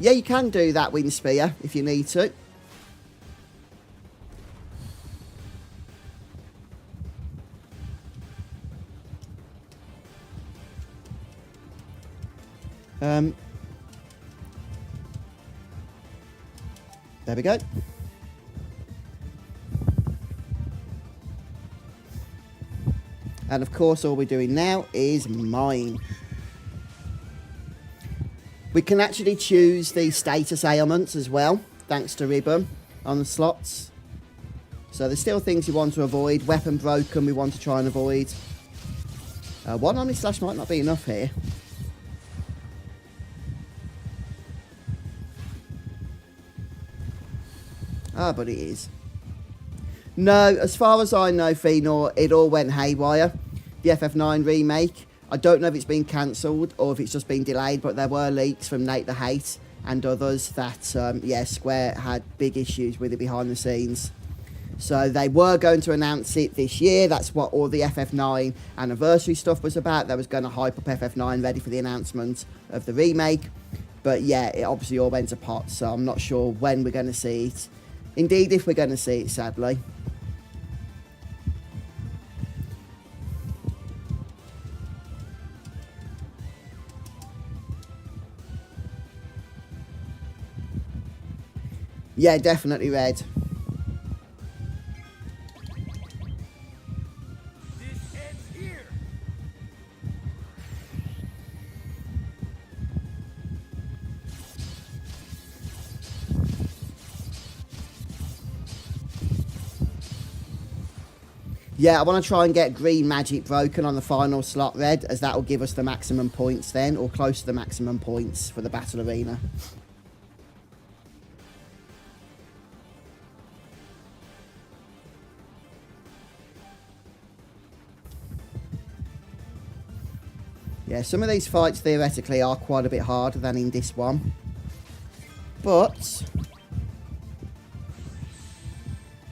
Yeah, you can do that, Wind Spear, if you need to. There we go. And of course, all we're doing now is mine. We can actually choose the status ailments as well, thanks to Ribbon on the slots. So there's still things you want to avoid. Weapon broken, we want to try and avoid. One Omni-Slash might not be enough here. Ah, but it is. No, as far as I know, Phenor, it all went haywire. The FF9 remake, I don't know if it's been cancelled or if it's just been delayed, but there were leaks from Nate the Hate and others that, yeah, Square had big issues with it behind the scenes. So they were going to announce it this year. That's what all the FF9 anniversary stuff was about. They was going to hype up FF9 ready for the announcement of the remake. But yeah, it obviously all went to pot, so I'm not sure when we're going to see it. Indeed, if we're going to see it, sadly. Yeah, definitely red. This ends here. Yeah, I want to try and get green magic broken on the final slot red, as that will give us the maximum points then, or close to the maximum points for the battle arena. Yeah, some of these fights theoretically are quite a bit harder than in this one. But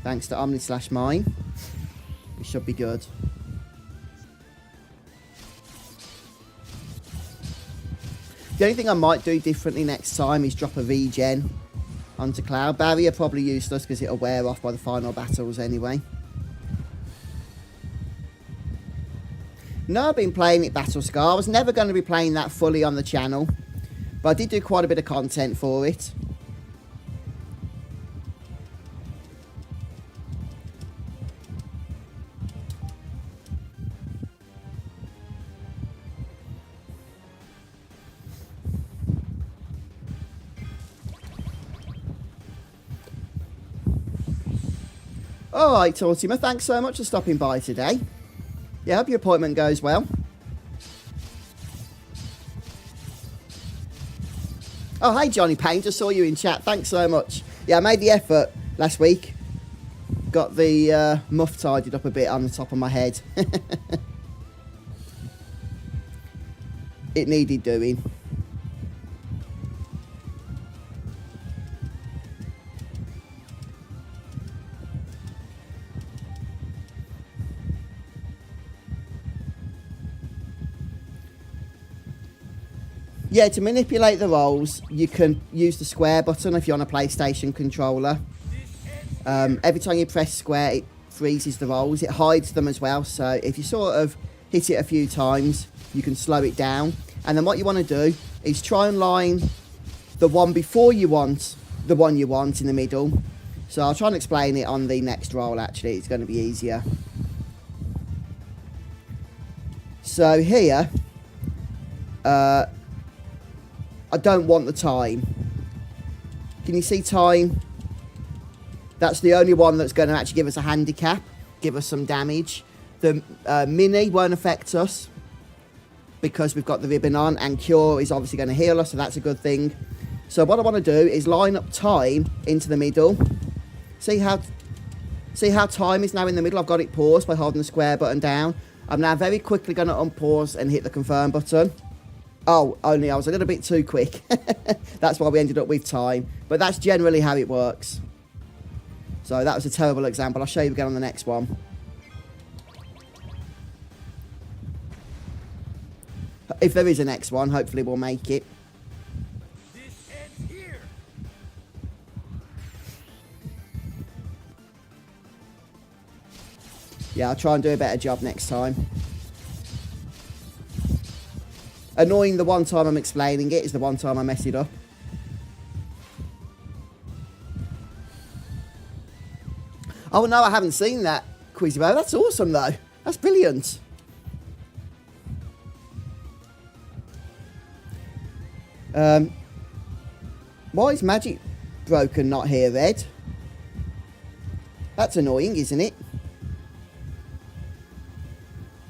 thanks to Omni-Slash mine, it should be good. The only thing I might do differently next time is drop a regen onto Cloud. Barrier probably useless because it'll wear off by the final battles anyway. No, I've been playing it Battle Scar. I was never going to be playing that fully on the channel, but I did do quite a bit of content for it. Alright, Tortimer, thanks so much for stopping by today. Yeah, hope your appointment goes well. Oh, hey, Johnny Payne, just saw you in chat. Thanks so much. Yeah, I made the effort last week. Got the muff tidied up a bit on the top of my head. It needed doing. Yeah, to manipulate the rolls, you can use the square button if you're on a PlayStation controller. Every time you press square, it freezes the rolls. It hides them as well, so if you sort of hit it a few times, you can slow it down. And then what you want to do is try and line the one before you want the one you want in the middle. So I'll try and explain it on the next roll, actually. It's going to be easier. So here, I don't want the time. Can you see time? That's the only one that's going to actually give us a handicap, give us some damage. The mini won't affect us because we've got the ribbon on, and cure is obviously going to heal us, so that's a good thing. So what I want to do is line up time into the middle. See how time is now in the middle? I've got it paused by holding the square button down. I'm now very quickly going to unpause and hit the confirm button. Oh, only I was a little bit too quick. That's why we ended up with time. But that's generally how it works. So that was a terrible example. I'll show you again on the next one. If there is a next one, hopefully we'll make it. This ends here. Yeah, I'll try and do a better job next time. Annoying the one time I'm explaining it is the one time I mess it up. Oh no, I haven't seen that, Quizbo. That's awesome though. That's brilliant. Why is Magic Broken not here, Ed? That's annoying, isn't it?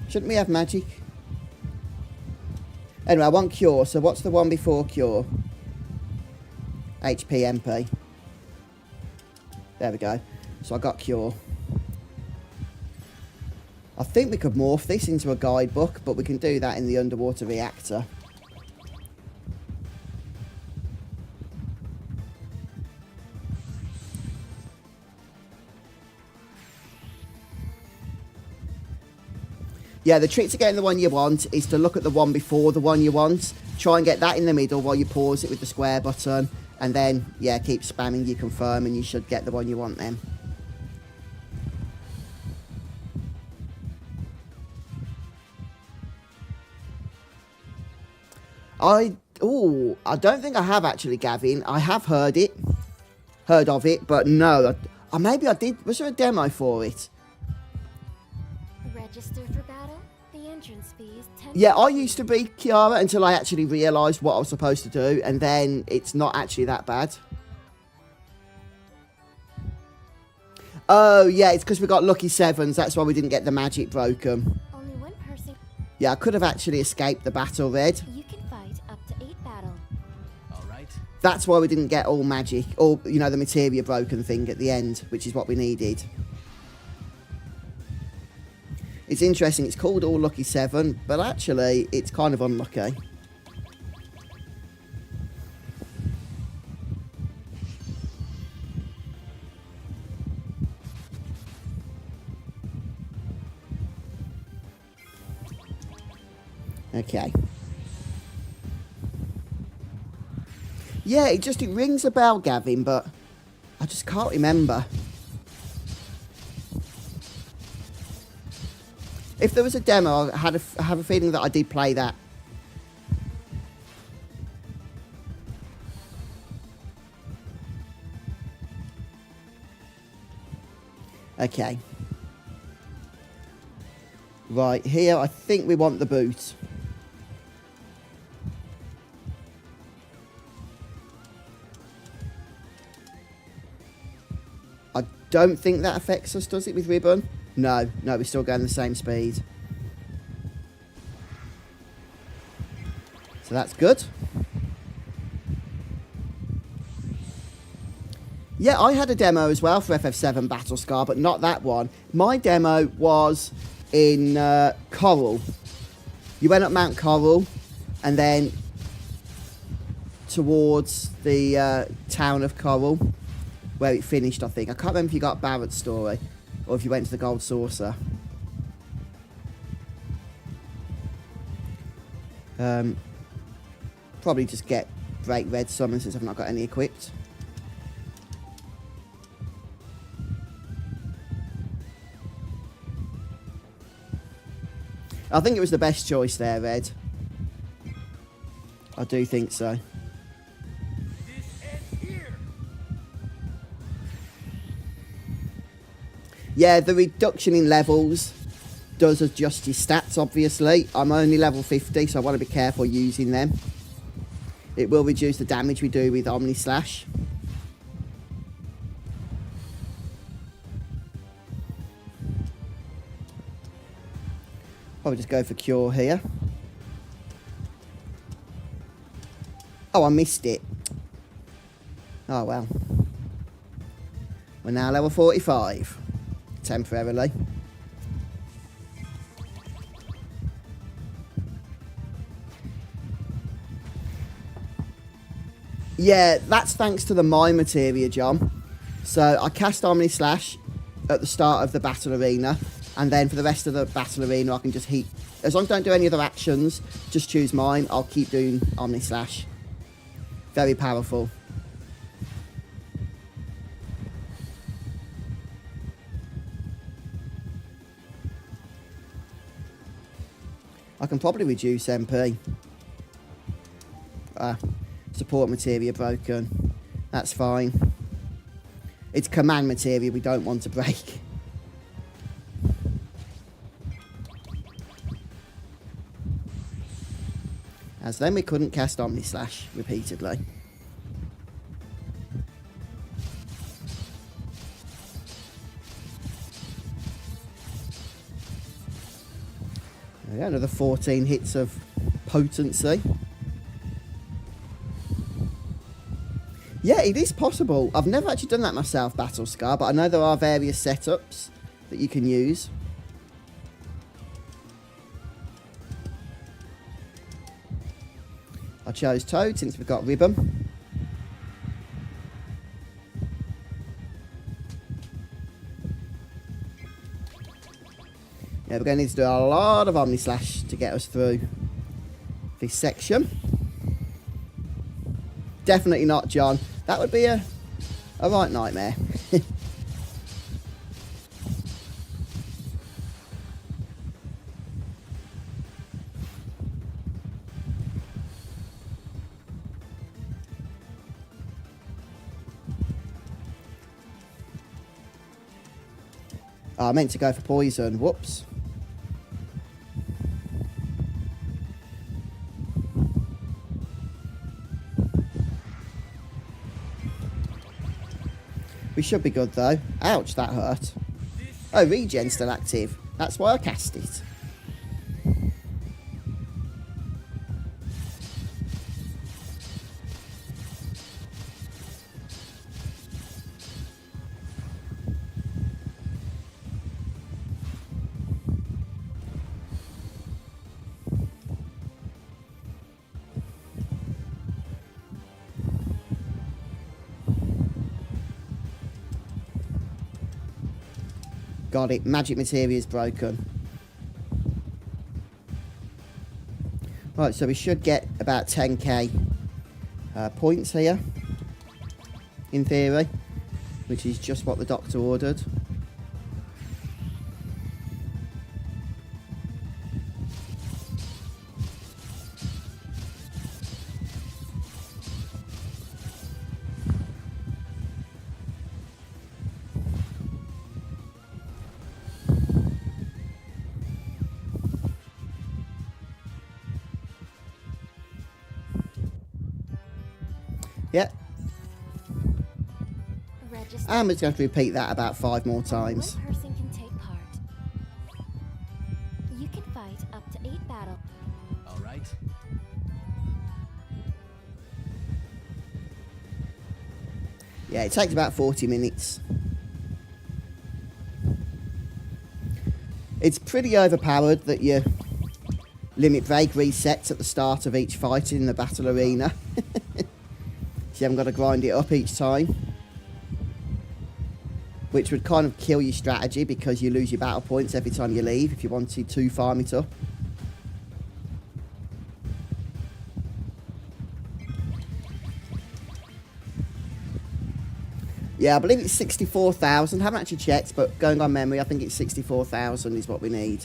Shouldn't we have magic? Anyway, I want cure, so what's the one before cure? HP, MP. There we go. So I got cure. I think we could morph this into a guidebook, but we can do that in the underwater reactor. Yeah, the trick to getting the one you want is to look at the one before the one you want. Try and get that in the middle while you pause it with the square button. And then, yeah, keep spamming your confirm and you should get the one you want then. I don't think I have actually, Gavin. I have heard of it, but no. Maybe I did. Was there a demo for it? Register for battle? The entrance fee is 10. Yeah, I used to be Kiara until I actually realised what I was supposed to do, and then it's not actually that bad. Oh, yeah, it's because we got lucky sevens. That's why we didn't get the magic broken. Only one person. Yeah, I could have actually escaped the battle, Red. You can fight up to 8 battle. All right. That's why we didn't get all magic, or, you know, the materia broken thing at the end, which is what we needed. It's interesting, it's called All Lucky 7, but actually, it's kind of unlucky. Okay. Yeah, it rings a bell, Gavin, but I just can't remember. If there was a demo, I have a feeling that I did play that. Okay. Right, here I think we want the boot. I don't think that affects us, does it, with ribbon? No, we're still going the same speed. So that's good. Yeah, I had a demo as well for FF7 Battlescar, but not that one. My demo was in Coral. You went up Mount Coral, and then towards the town of Coral, where it finished, I think. I can't remember if you got Barrett's story, or if you went to the Gold Saucer. Probably just get Break Red Summon since I've not got any equipped. I think it was the best choice there, Red. I do think so. This ends here. Yeah, the reduction in levels does adjust your stats, obviously. I'm only level 50, so I want to be careful using them. It will reduce the damage we do with Omni Slash. Probably just go for Cure here. Oh, I missed it. Oh, well. We're now level 45. Temporarily. Yeah, that's thanks to the mine materia, John. So I cast Omni Slash at the start of the battle arena, and then for the rest of the battle arena I can just heat. As long as I don't do any other actions, just choose mine, I'll keep doing Omni Slash. Very powerful. I can probably reduce MP. Support materia broken. That's fine. It's command materia we don't want to break. As then we couldn't cast Omni Slash repeatedly. There we go, another 14 hits of potency. Yeah, it is possible. I've never actually done that myself, Battle Scar, but I know there are various setups that you can use. I chose Toad since we've got Ribbon. Yeah, we're going to need to do a lot of Omni Slash to get us through this section. Definitely not, John. That would be a right nightmare. I meant to go for poison. Whoops. We should be good though. Ouch, that hurt. Oh, regen's still active. That's why I cast it. Got it. Magic materia is broken. Right, so we should get about 10k points here, in theory, which is just what the doctor ordered. Yeah. And we're going to have to repeat that about 5 more times. One person can take part. You can fight up to 8 battles. All right. Yeah, it takes about 40 minutes. It's pretty overpowered that your limit break resets at the start of each fight in the battle arena. So you haven't got to grind it up each time. Which would kind of kill your strategy because you lose your battle points every time you leave if you wanted to farm it up. Yeah, I believe it's 64,000. Haven't actually checked, but going on memory, I think it's 64,000 is what we need.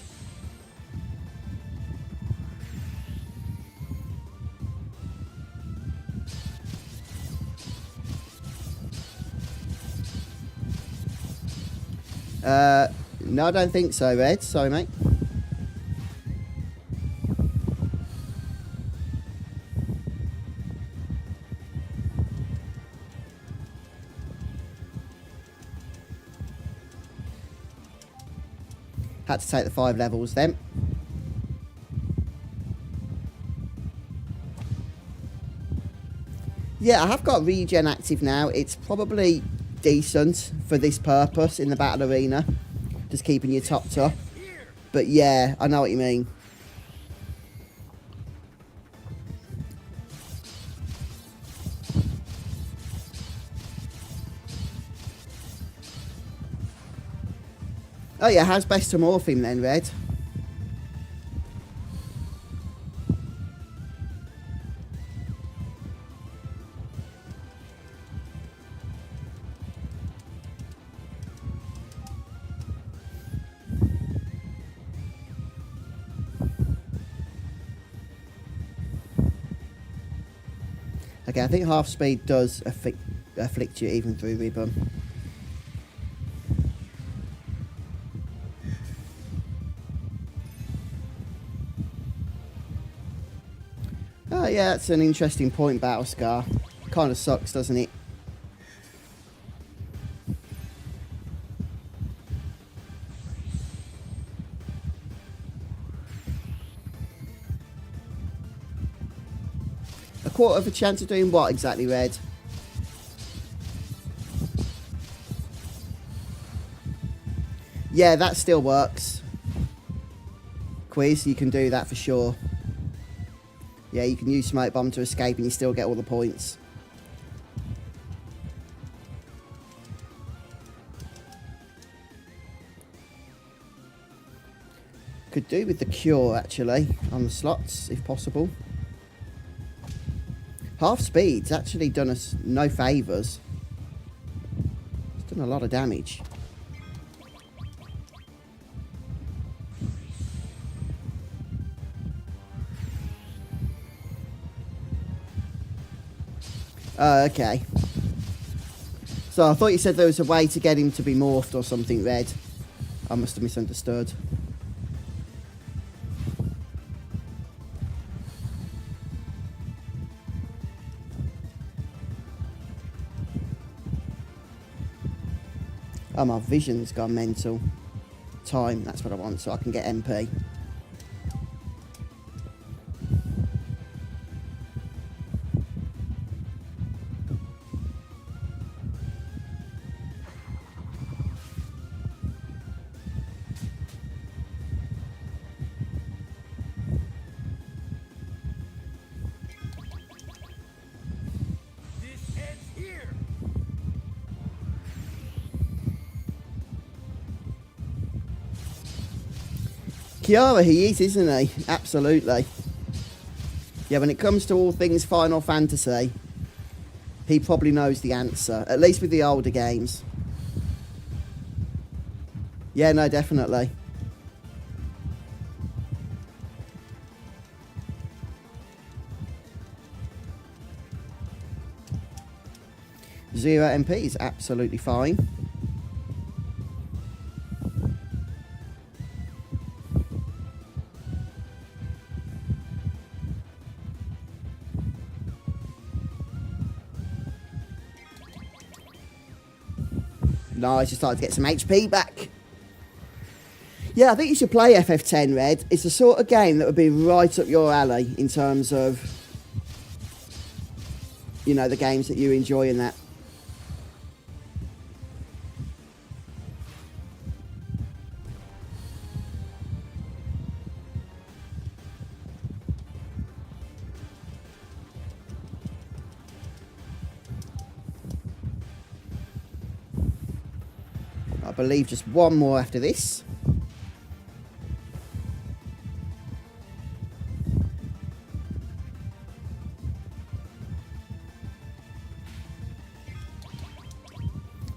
No, I don't think so, Red. Sorry, mate. Had to take the 5 levels then. Yeah, I have got regen active now. It's probably decent for this purpose in the battle arena. Just keeping you topped up. But yeah, I know what you mean. Oh yeah, how's best to morph him then, Red? Okay, I think half speed does afflict you even through ribbon. Oh yeah, that's an interesting point, Battle Scar. Kind of sucks, doesn't it? A quarter of a chance of doing what exactly, Red? Yeah, that still works. Quiz, you can do that for sure. Yeah, you can use Smoke Bomb to escape and you still get all the points. Could do with the Cure, actually, on the slots, if possible. Half speed's actually done us no favours. It's done a lot of damage. Oh, okay. So I thought you said there was a way to get him to be morphed or something, Red. I must have misunderstood. Oh, my vision's gone mental. Time, that's what I want, so I can get MP. Kiara, he is, isn't he? Absolutely. Yeah, when it comes to all things Final Fantasy, he probably knows the answer, at least with the older games. Yeah, no, definitely. Zero MP is absolutely fine. Nice, you started to get some HP back. Yeah, I think you should play FF10, Red. It's the sort of game that would be right up your alley in terms of, you know, the games that you enjoy in that. I believe just one more after this.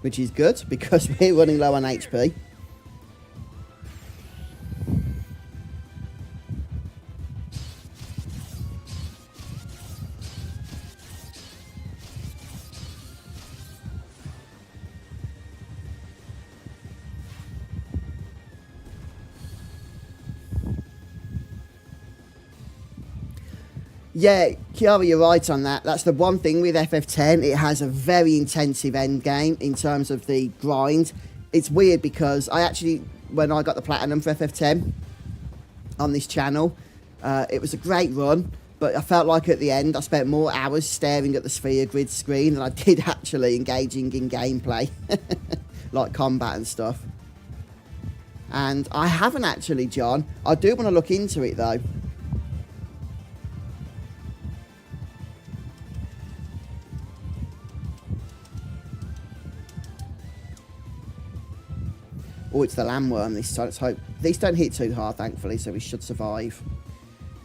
Which is good, because we're running low on HP. Yeah, Kiara, you're right on that. That's the one thing with FF10. It has a very intensive end game in terms of the grind. It's weird because I actually, when I got the platinum for FF10 on this channel, it was a great run, but I felt like at the end I spent more hours staring at the sphere grid screen than I did actually engaging in gameplay, like combat and stuff. And I haven't actually, John. I do want to look into it though. Oh, it's the landworm this time. Let's hope. These don't hit too hard, thankfully, so we should survive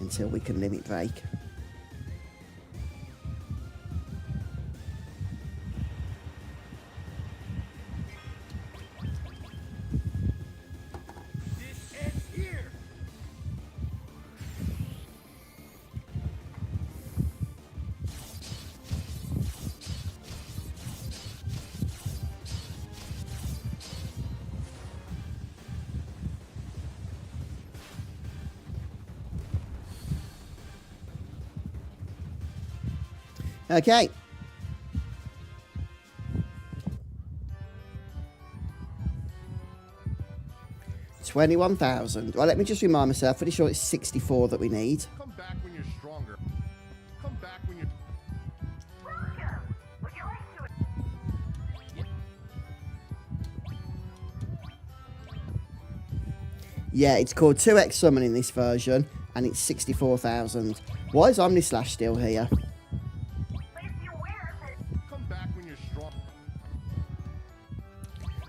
until we can limit break. This ends here. Okay. $21,000. Well, let me just remind myself. Pretty sure it's 64 that we need. Come back when you're stronger. Come back when you're. Yeah, it's called 2x summon in this version, and it's 64,000. Why is Omnislash still here? Come back when you're strong.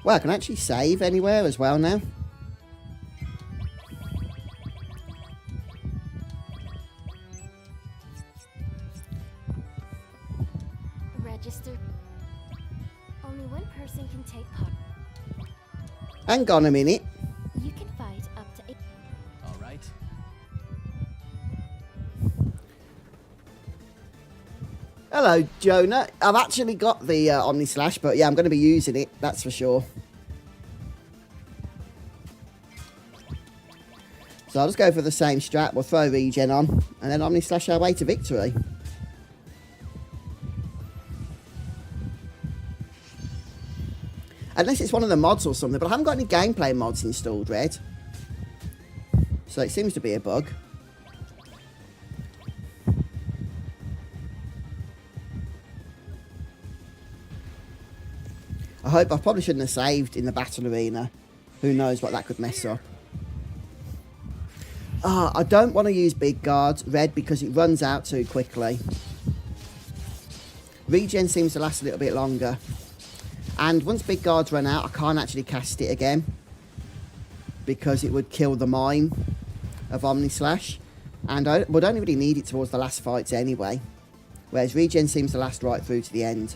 Well, I can actually save anywhere as well now. Register. Only one person can take part. Hang on a minute. You can fight up to 8. All right. Hello, Jonah. I've actually got the Omnislash, but yeah, I'm going to be using it, that's for sure. So I'll just go for the same strat. We'll throw regen on, and then Omnislash our way to victory. Unless it's one of the mods or something, but I haven't got any gameplay mods installed, Red. So it seems to be a bug. I probably shouldn't have saved in the battle arena. Who knows what that could mess up. I don't want to use big guards, Red, because it runs out too quickly. Regen seems to last a little bit longer. And once big guards run out, I can't actually cast it again, because it would kill the mine of Omnislash. And we'd only really need it towards the last fights anyway. Whereas regen seems to last right through to the end.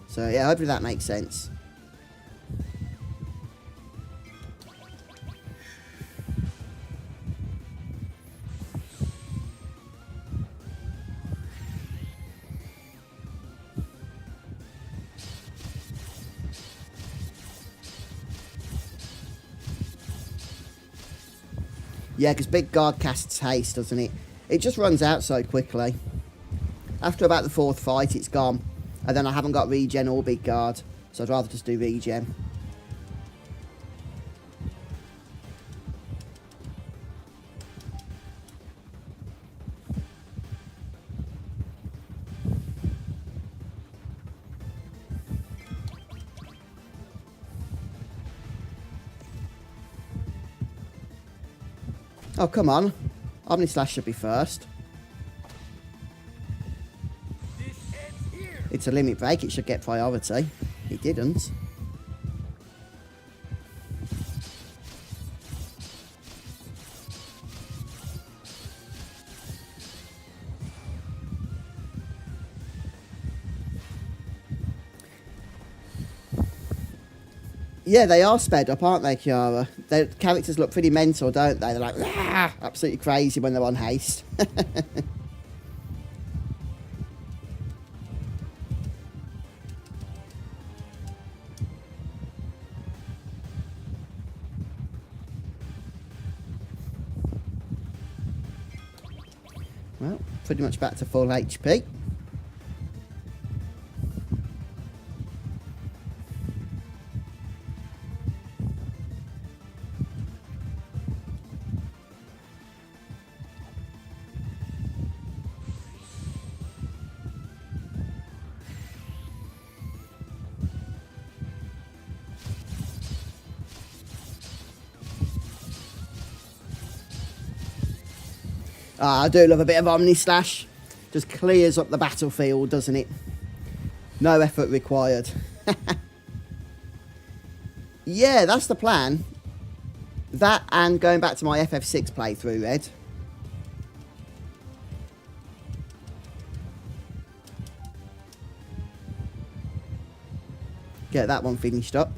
So yeah, hopefully that makes sense. Yeah, because big guard casts haste, doesn't it? It just runs out so quickly. After about the 4th fight, it's gone. And then I haven't got regen or big guard, so I'd rather just do regen. Oh, come on. Omnislash should be first. It's a limit break, it should get priority. It didn't. Yeah, they are sped up, aren't they, Kiara? Their characters look pretty mental, don't they? They're like, ah, absolutely crazy when they're on haste. Well, pretty much back to full HP. I do love a bit of Omni Slash. Just clears up the battlefield, doesn't it? No effort required. Yeah, that's the plan. That and going back to my FF6 playthrough, Red. Get that one finished up.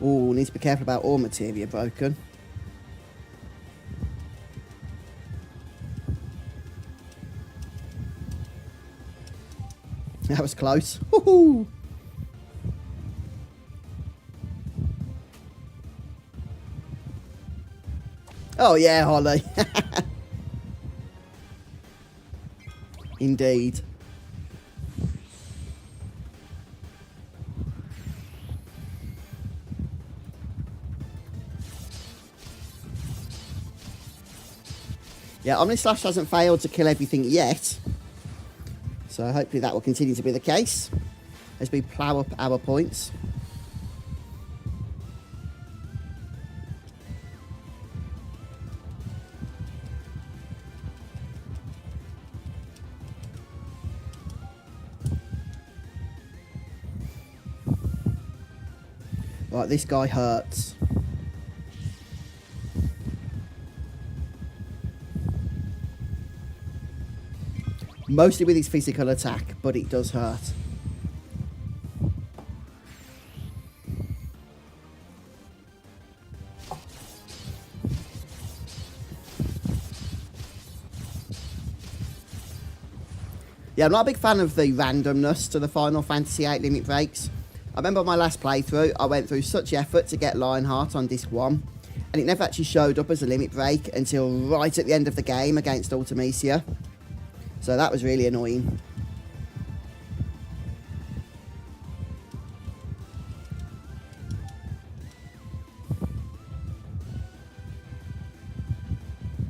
Oh, need to be careful about all materia broken. That was close. Woohoo! Oh yeah, Holly. Indeed. Yeah, Omni Slash hasn't failed to kill everything yet. So hopefully that will continue to be the case as we plough up our points. Right, this guy hurts. Mostly with his physical attack, but it does hurt. Yeah, I'm not a big fan of the randomness to the Final Fantasy VIII limit breaks. I remember my last playthrough, I went through such effort to get Lionheart on disc 1, and it never actually showed up as a limit break until right at the end of the game against Ultimecia. So that was really annoying.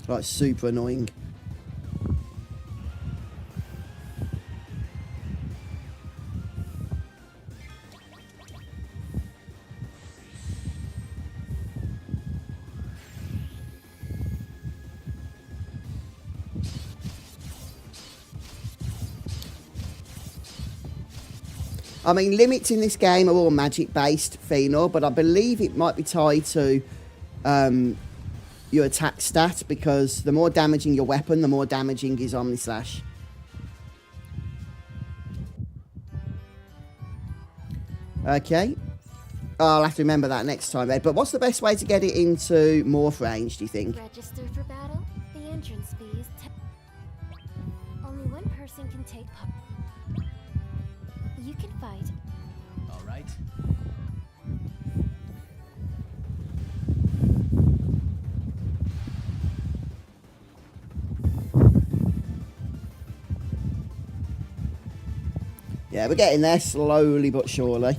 Like, super annoying. I mean, limits in this game are all magic-based, Phenor, but I believe it might be tied to your attack stat, because the more damaging your weapon, the more damaging his Omni Slash. Okay. I'll have to remember that next time, Ed. But what's the best way to get it into morph range, do you think? Register for battle. The entrance fee is only one person can take part. You can fight. All right. Yeah, we're getting there slowly but surely.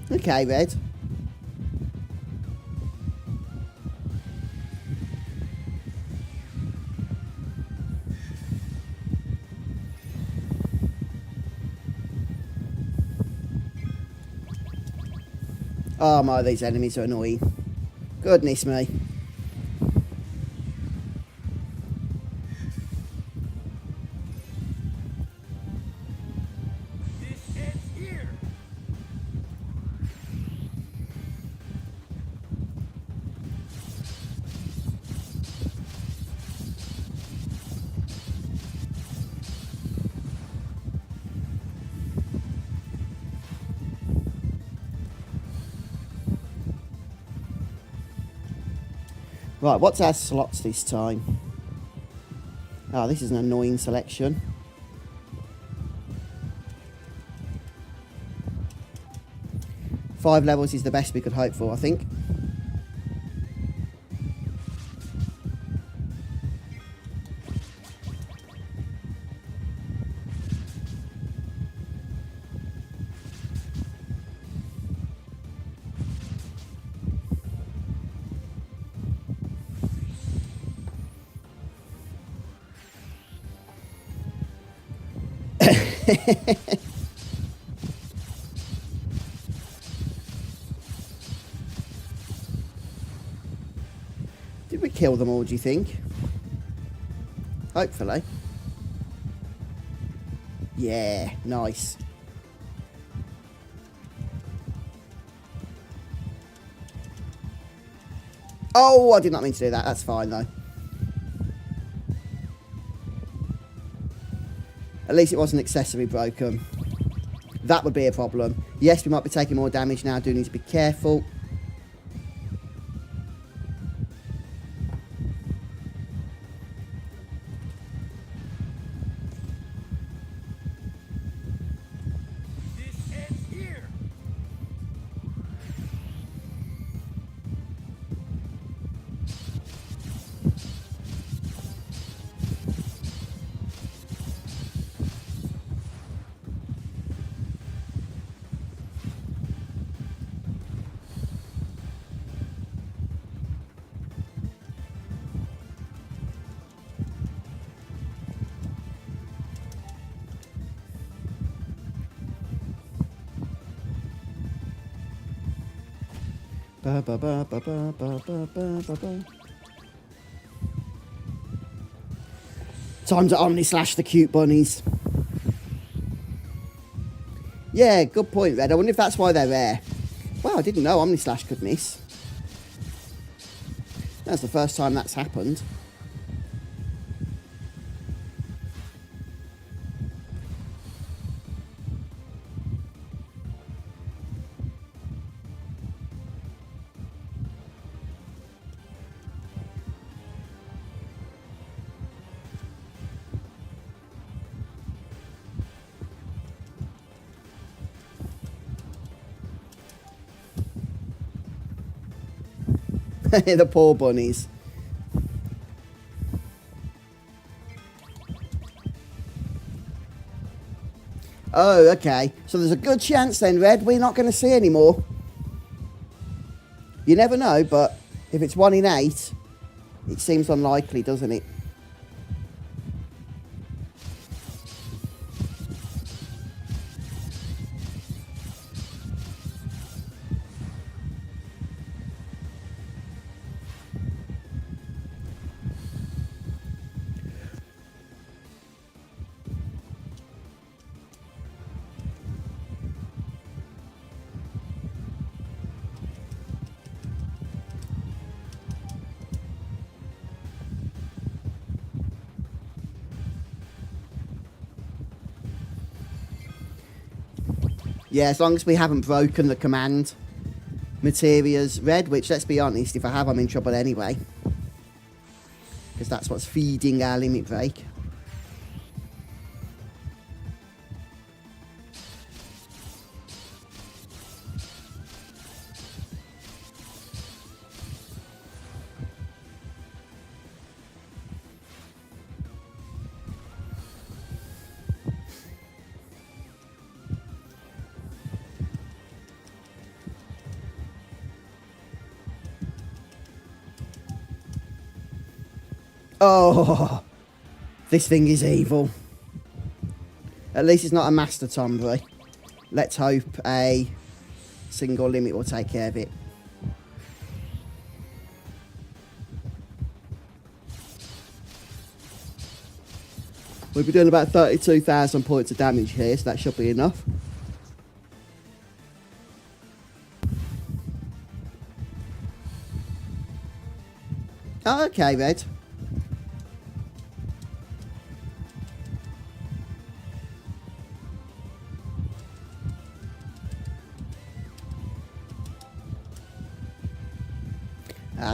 Okay, Red. Oh my, these enemies are annoying. Goodness me. Right, what's our slots this time? Oh, this is an annoying selection. Five levels is the best we could hope for, I think. Did we kill them all, do you think? Hopefully. Yeah, nice. Oh, I did not mean to do that. That's fine, though. At least it wasn't excessively broken. That would be a problem. Yes, we might be taking more damage now. Do need to be careful. Ba, ba, ba, ba, ba, ba, ba, ba, ba. Time to Omni-slash the cute bunnies. Yeah, good point, Red. I wonder if that's why they're rare. Wow, I didn't know Omni-slash could miss. That's the first time that's happened. The poor bunnies. Oh, okay. So there's a good chance then, Red, we're not going to see any more. You never know, but if it's 1 in 8, it seems unlikely, doesn't it? Yeah, as long as we haven't broken the command materials, Red, which, let's be honest, if I have, I'm in trouble anyway. Because that's what's feeding our limit break. Oh, this thing is evil. At least it's not a Master Tombury. Let's hope a single limit will take care of it. We'll be doing about 32,000 points of damage here, so that should be enough. Oh, okay, Red.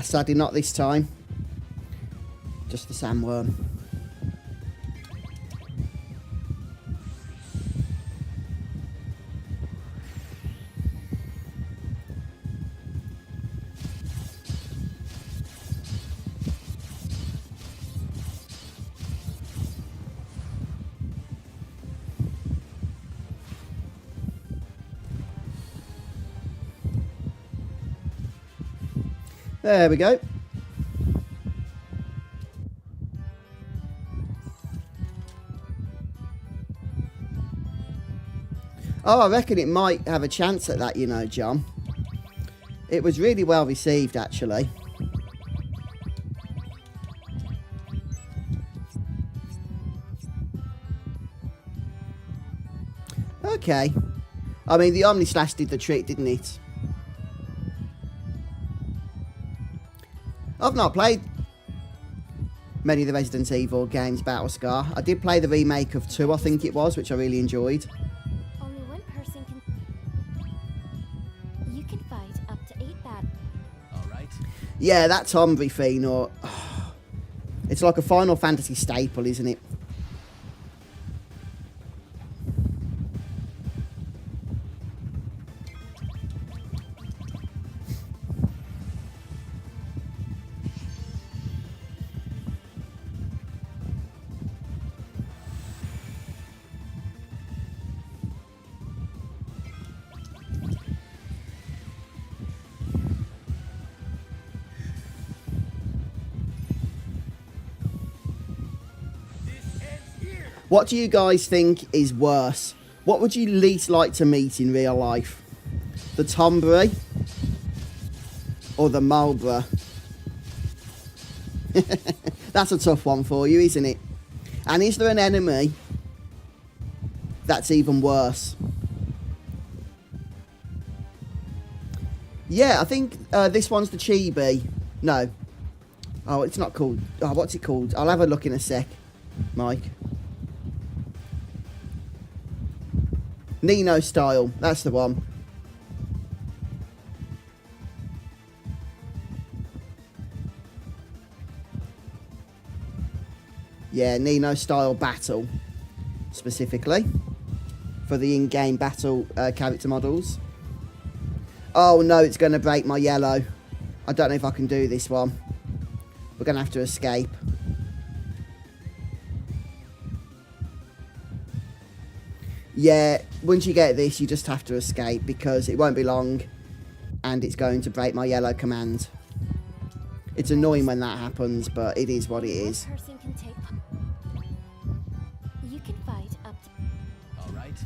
Sadly not this time. Just the sandworm. There we go. Oh, I reckon it might have a chance at that, you know, John. It was really well received, actually. Okay. I mean, the Omni Slash did the trick, didn't it? I've not played many of the Resident Evil games, Battlescar. I did play the remake of 2, I think it was, which I really enjoyed. Only one person can... You can fight up to 8 battles. Alright. Yeah, that's Hombre Fëanor. It's like a Final Fantasy staple, isn't it? What do you guys think is worse? What would you least like to meet in real life? The Tombury or the Marlborough? That's a tough one for you, isn't it? And is there an enemy that's even worse? Yeah, I think this one's the Chibi. No. Oh, it's not called... Oh, what's it called? I'll have a look in a sec, Mike. Nino style, that's the one. Yeah, Nino style battle, specifically, for the in-game battle character models. Oh no, it's going to break my yellow. I don't know if I can do this one. We're going to have to escape. Yeah, once you get this, you just have to escape because it won't be long and it's going to break my yellow command. It's annoying when that happens, but it is what it is. Person can take... You can fight up to... Alright.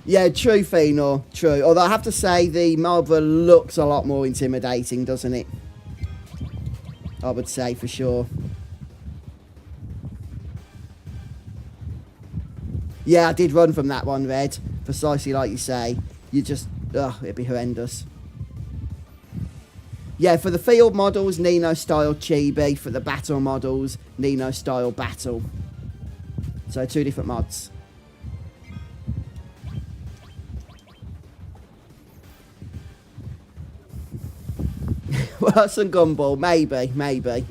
Yeah, true, Fëanor, true. Although I have to say the Marlborough looks a lot more intimidating, doesn't it? I would say for sure. Yeah, I did run from that one, Red. Precisely like you say. You just... Ugh, it'd be horrendous. Yeah, for the field models, Nino style Chibi. For the battle models, Nino style battle. So 2 different mods. Worse than Gumball, maybe, maybe.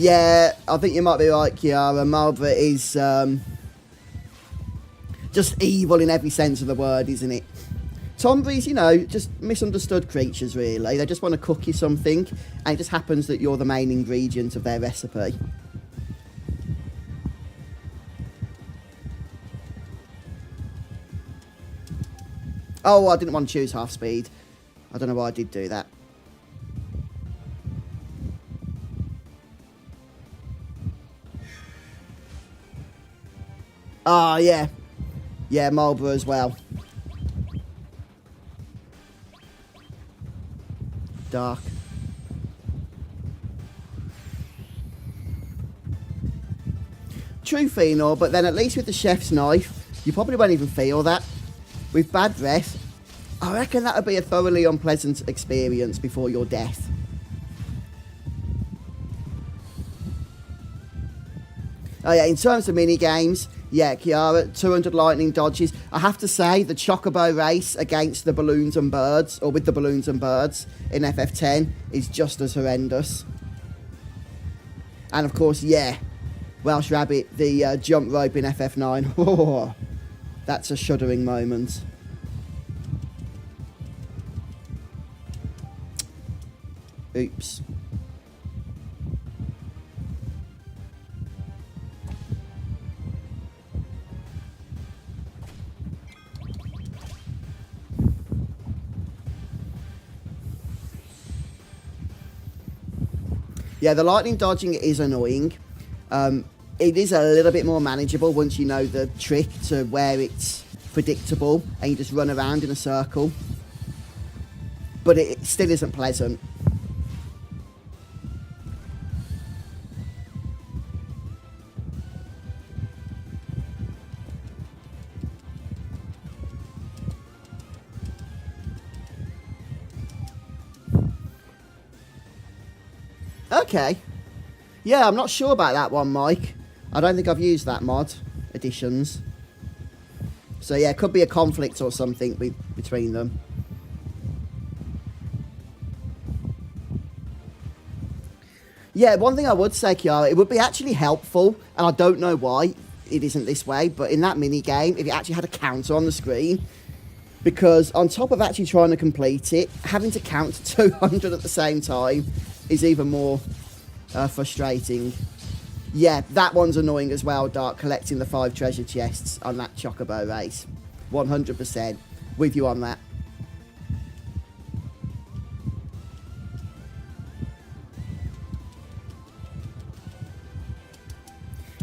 Yeah, I think you might be right, Kiara. Marlborough is just evil in every sense of the word, isn't it? Tomburies, you know, just misunderstood creatures, really. They just want to cook you something, and it just happens that you're the main ingredient of their recipe. Oh, I didn't want to choose half speed. I don't know why I did do that. Ah, yeah. Yeah, Marlborough as well. Dark. True, Fëanor, but then at least with the chef's knife, you probably won't even feel that. With bad breath, I reckon that would be a thoroughly unpleasant experience before your death. Oh yeah, in terms of mini games, yeah, Kiara, 200 lightning dodges. I have to say, the Chocobo race against the balloons and birds, or with the balloons and birds in FF10 is just as horrendous. And of course, yeah, Welsh Rabbit, the jump rope in FF9. Oh, that's a shuddering moment. Oops. Yeah, the lightning dodging is annoying. It is a little bit more manageable once you know the trick to where it's predictable and you just run around in a circle. But it still isn't pleasant. Okay. Yeah, I'm not sure about that one, Mike. I don't think I've used that mod, additions. So yeah, it could be a conflict or something between them. Yeah, one thing I would say, Kiara, it would be actually helpful, and I don't know why it isn't this way, but in that mini game, if it actually had a counter on the screen, because on top of actually trying to complete it, having to count to 200 at the same time is even more frustrating. Yeah, that one's annoying as well, Dark, collecting the 5 treasure chests on that Chocobo race. 100%. With you on that.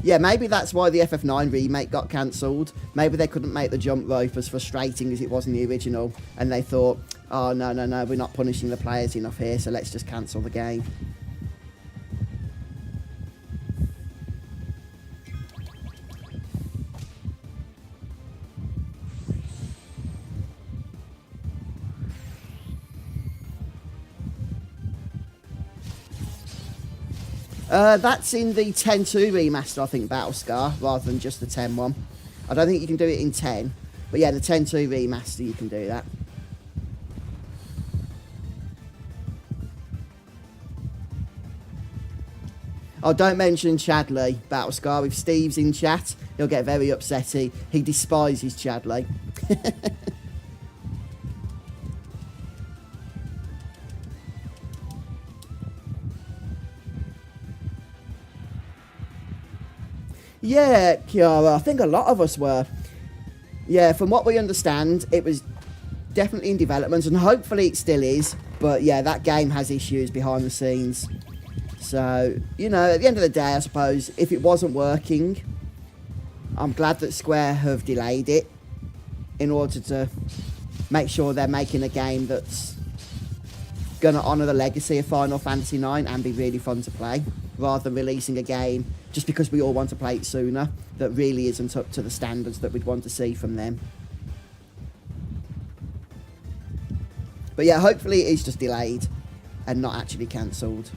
Yeah, maybe that's why the FF9 remake got cancelled. Maybe they couldn't make the jump rope as frustrating as it was in the original, and they thought, oh, no, we're not punishing the players enough here, so let's just cancel the game. That's in the 10.2 remaster, I think, Battlescar, rather than just the 10 one. I don't think you can do it in 10, but yeah, the 10.2 remaster, you can do that. Oh, don't mention Chadley, Battlescar. If Steve's in chat, he'll get very upset. He despises Chadley. Yeah, Kiara, I think a lot of us were. Yeah, from what we understand, it was definitely in development, and hopefully it still is. But yeah, that game has issues behind the scenes. So, you know, at the end of the day, I suppose, if it wasn't working, I'm glad that Square have delayed it in order to make sure they're making a game that's going to honour the legacy of Final Fantasy IX and be really fun to play, rather than releasing a game just because we all want to play it sooner that really isn't up to the standards that we'd want to see from them. But yeah, hopefully it is just delayed and not actually cancelled.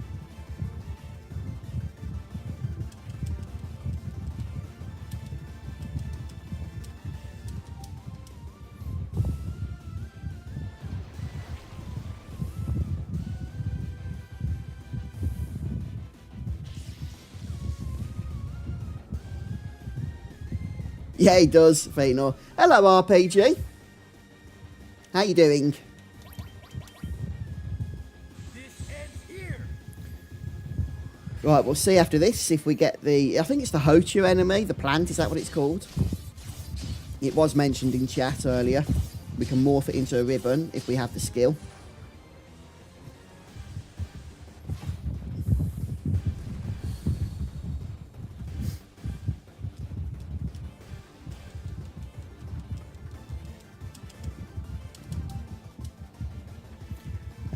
Yeah, he does, Fenor. Hello, RPG. How you doing? Right, we'll see after this if we get the... I think it's the Hochu enemy, the plant, is that what it's called? It was mentioned in chat earlier. We can morph it into a ribbon if we have the skill.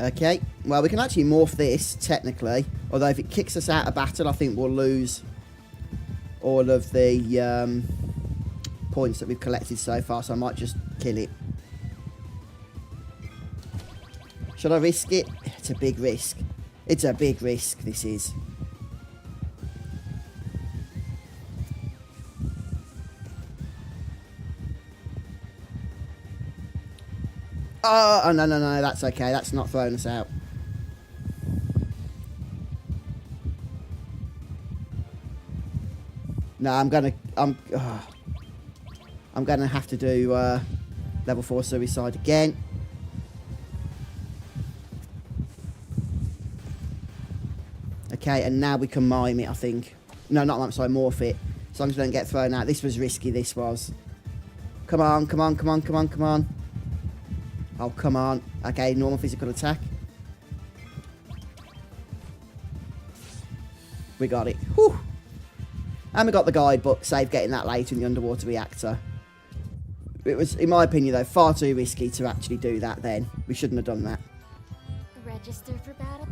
Okay, well, we can actually morph this, technically. Although if it kicks us out of battle, I think we'll lose all of the points that we've collected so far. So I might just kill it. Should I risk it? It's a big risk. It's a big risk, this is. Oh, no, no, no, that's okay. That's not throwing us out. No, I'm gonna have to do level 4 suicide again. Okay, and now we can mime it, I think. No, not mime, sorry, morph it. As long as we don't get thrown out. This was risky, this was. Come on, come on, come on, come on, come on. Oh, come on. Okay, normal physical attack. We got it. Whew. And we got the guidebook, save getting that later in the underwater reactor. It was, in my opinion, though, far too risky to actually do that then. We shouldn't have done that. Register for battle.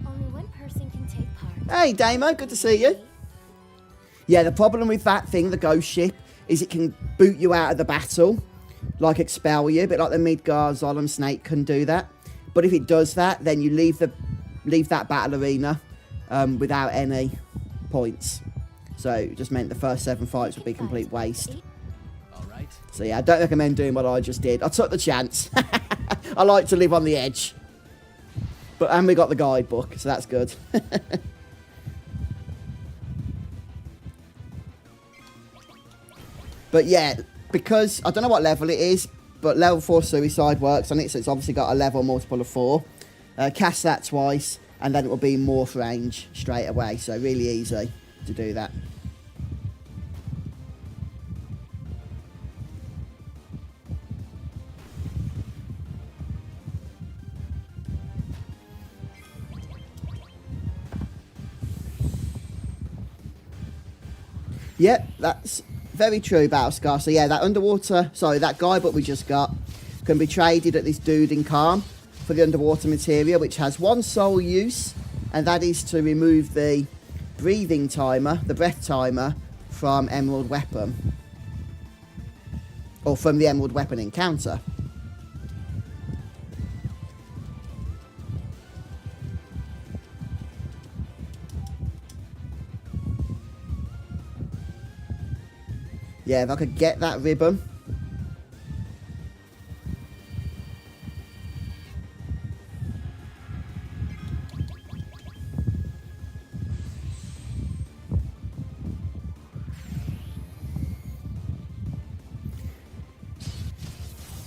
Only one person can take part. Hey, Damo, good to see you. Yeah, the problem with that thing, the ghost ship, is it can boot you out of the battle. Like expel you, but like the Midgard Zolom Snake can do that. But if it does that, then you leave that battle arena without any points. So it just meant the first 7 fights would be complete waste. Alright. So yeah, I don't recommend doing what I just did. I took the chance. I like to live on the edge. And we got the guidebook, so that's good. But yeah, because I don't know what level it is, but level 4 suicide works on it, so it's obviously got a level multiple of 4. Cast that twice, and then it will be morph range straight away, so really easy to do that. Yep, that's very true, Battlescar. So yeah, that guidebook we just got can be traded at this dude in Calm for the underwater materia, which has one sole use, and that is to remove the breathing timer, the breath timer, from Emerald Weapon. Or from the Emerald Weapon encounter. Yeah, if I could get that ribbon.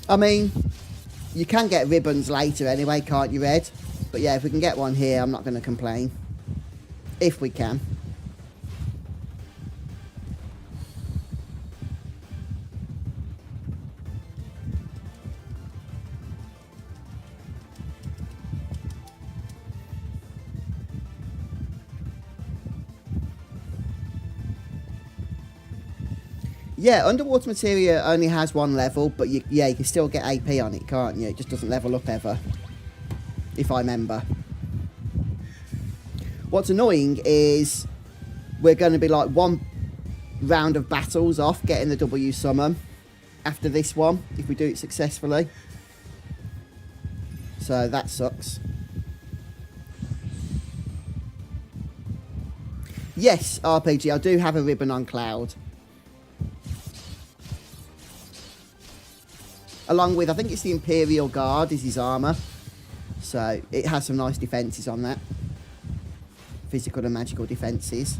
I mean, you can get ribbons later anyway, can't you, Ed? But yeah, if we can get one here, I'm not going to complain. If we can. Yeah, underwater materia only has one level, but you can still get AP on it, can't you? It just doesn't level up ever, if I remember. What's annoying is we're going to be like one round of battles off getting the W summon after this one, if we do it successfully. So that sucks. Yes, RPG, I do have a ribbon on Cloud. Along with, I think it's the Imperial Guard is his armour. So it has some nice defences on that. Physical and magical defences.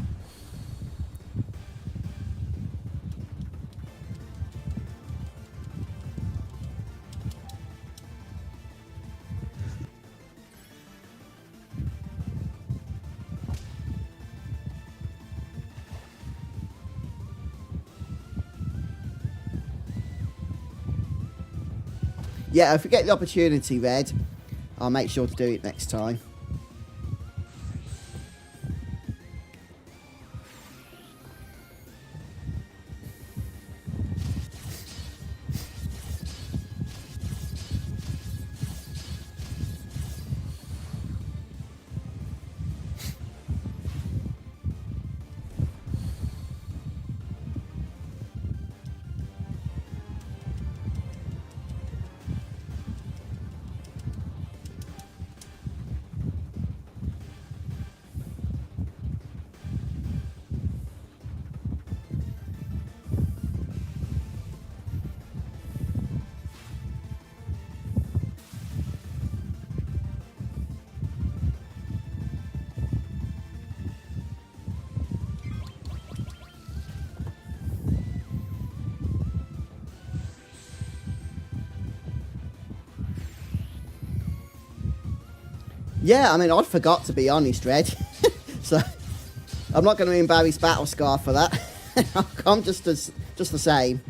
Yeah, if we get the opportunity, Red, I'll make sure to do it next time. Yeah, I mean, I forgot, to be honest, Red. So, I'm not going to embarrass Battle Scar for that. I'm just the same.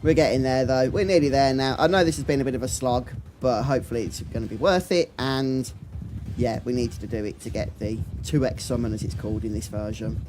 We're getting there, though. We're nearly there now. I know this has been a bit of a slog, but hopefully it's going to be worth it. And, yeah, we needed to do it to get the 2x summon, as it's called in this version.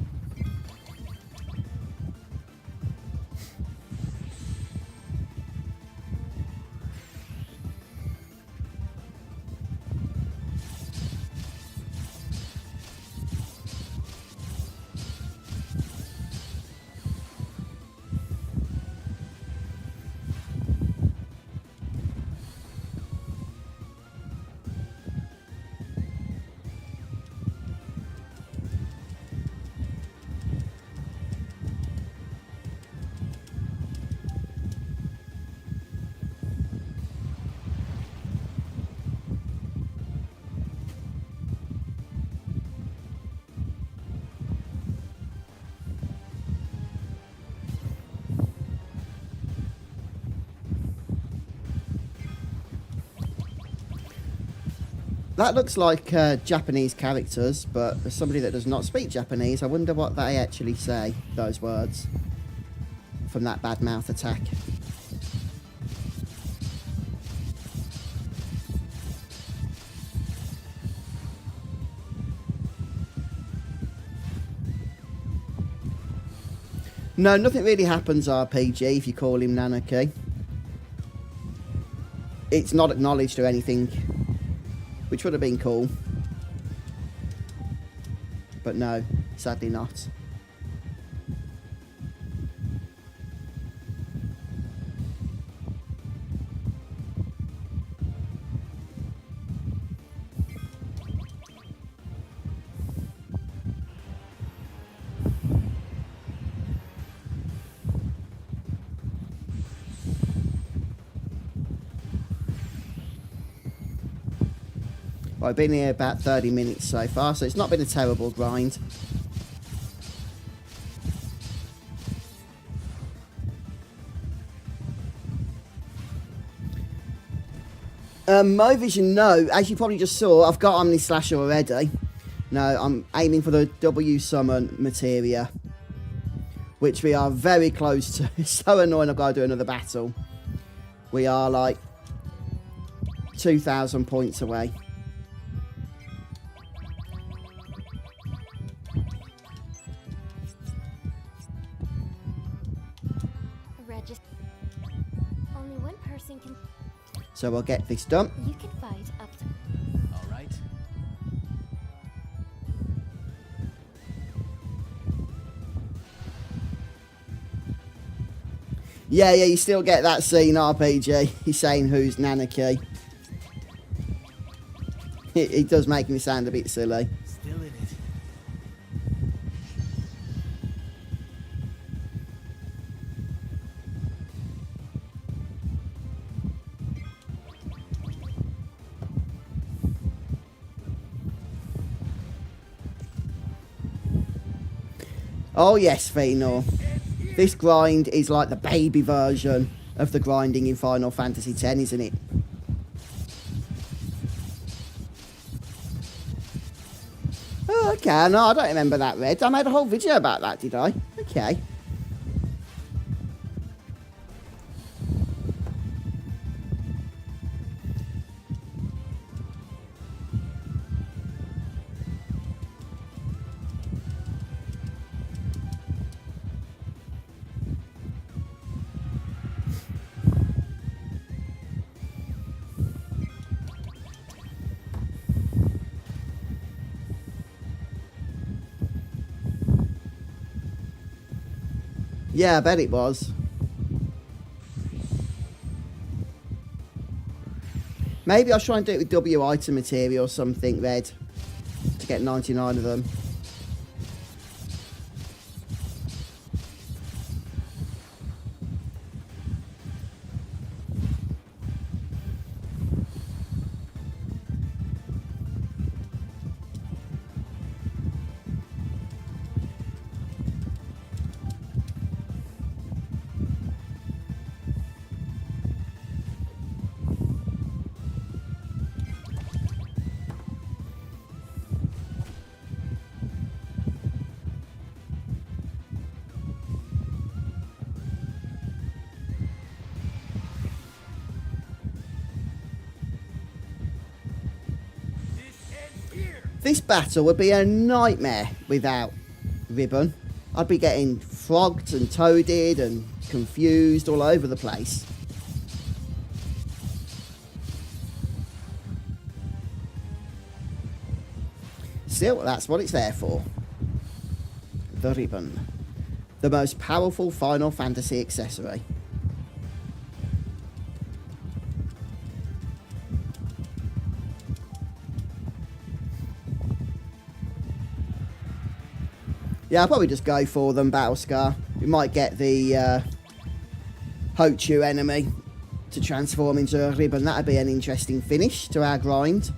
That looks like Japanese characters, but as somebody that does not speak Japanese, I wonder what they actually say, those words, from that bad mouth attack. No, nothing really happens RPG if you call him Nanaki. It's not acknowledged or anything, which would have been cool. But no, sadly not. Well, I've been here about 30 minutes so far, so it's not been a terrible grind. My vision, no. As you probably just saw, I've got Omni Slasher already. No, I'm aiming for the W summon materia, which we are very close to. It's so annoying I've got to do another battle. We are like 2,000 points away. Only one person can. So we'll get this done. You can fight up to. All right. Yeah, you still get that scene RPG. He's saying who's Nanaki. It does make me sound a bit silly. Still in it. Oh yes, Phenor. This grind is like the baby version of the grinding in Final Fantasy X, isn't it? Oh, okay, no, I don't remember that, Red. I made a whole video about that, did I? Okay. Yeah, I bet it was. Maybe I'll try and do it with W item material or something, Red, to get 99 of them. This battle would be a nightmare without Ribbon. I'd be getting frogged and toaded and confused all over the place. Still, that's what it's there for. The Ribbon. The most powerful Final Fantasy accessory. Yeah, I'll probably just go for them, Battlescar. We might get the Hochu enemy to transform into a Ribbon. That'd be an interesting finish to our grind.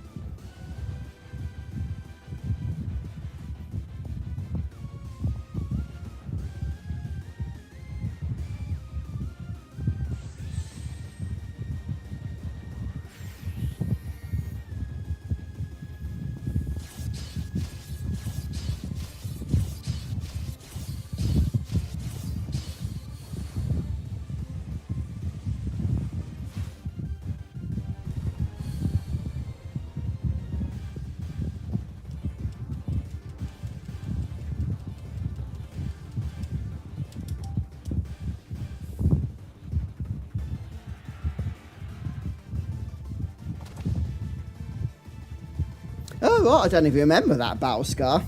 Oh, right, I don't even remember that Battlescar.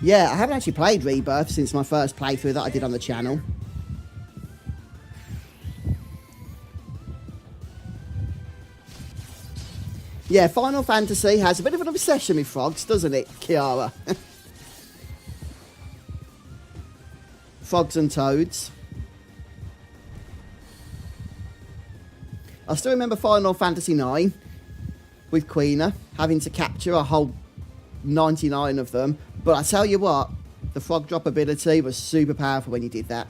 Yeah, I haven't actually played Rebirth since my first playthrough that I did on the channel. Yeah, Final Fantasy has a bit of an obsession with frogs, doesn't it, Kiara? Frogs and toads. I still remember Final Fantasy IX with Queener, having to capture a whole 99 of them. But I tell you what, the frog drop ability was super powerful when you did that.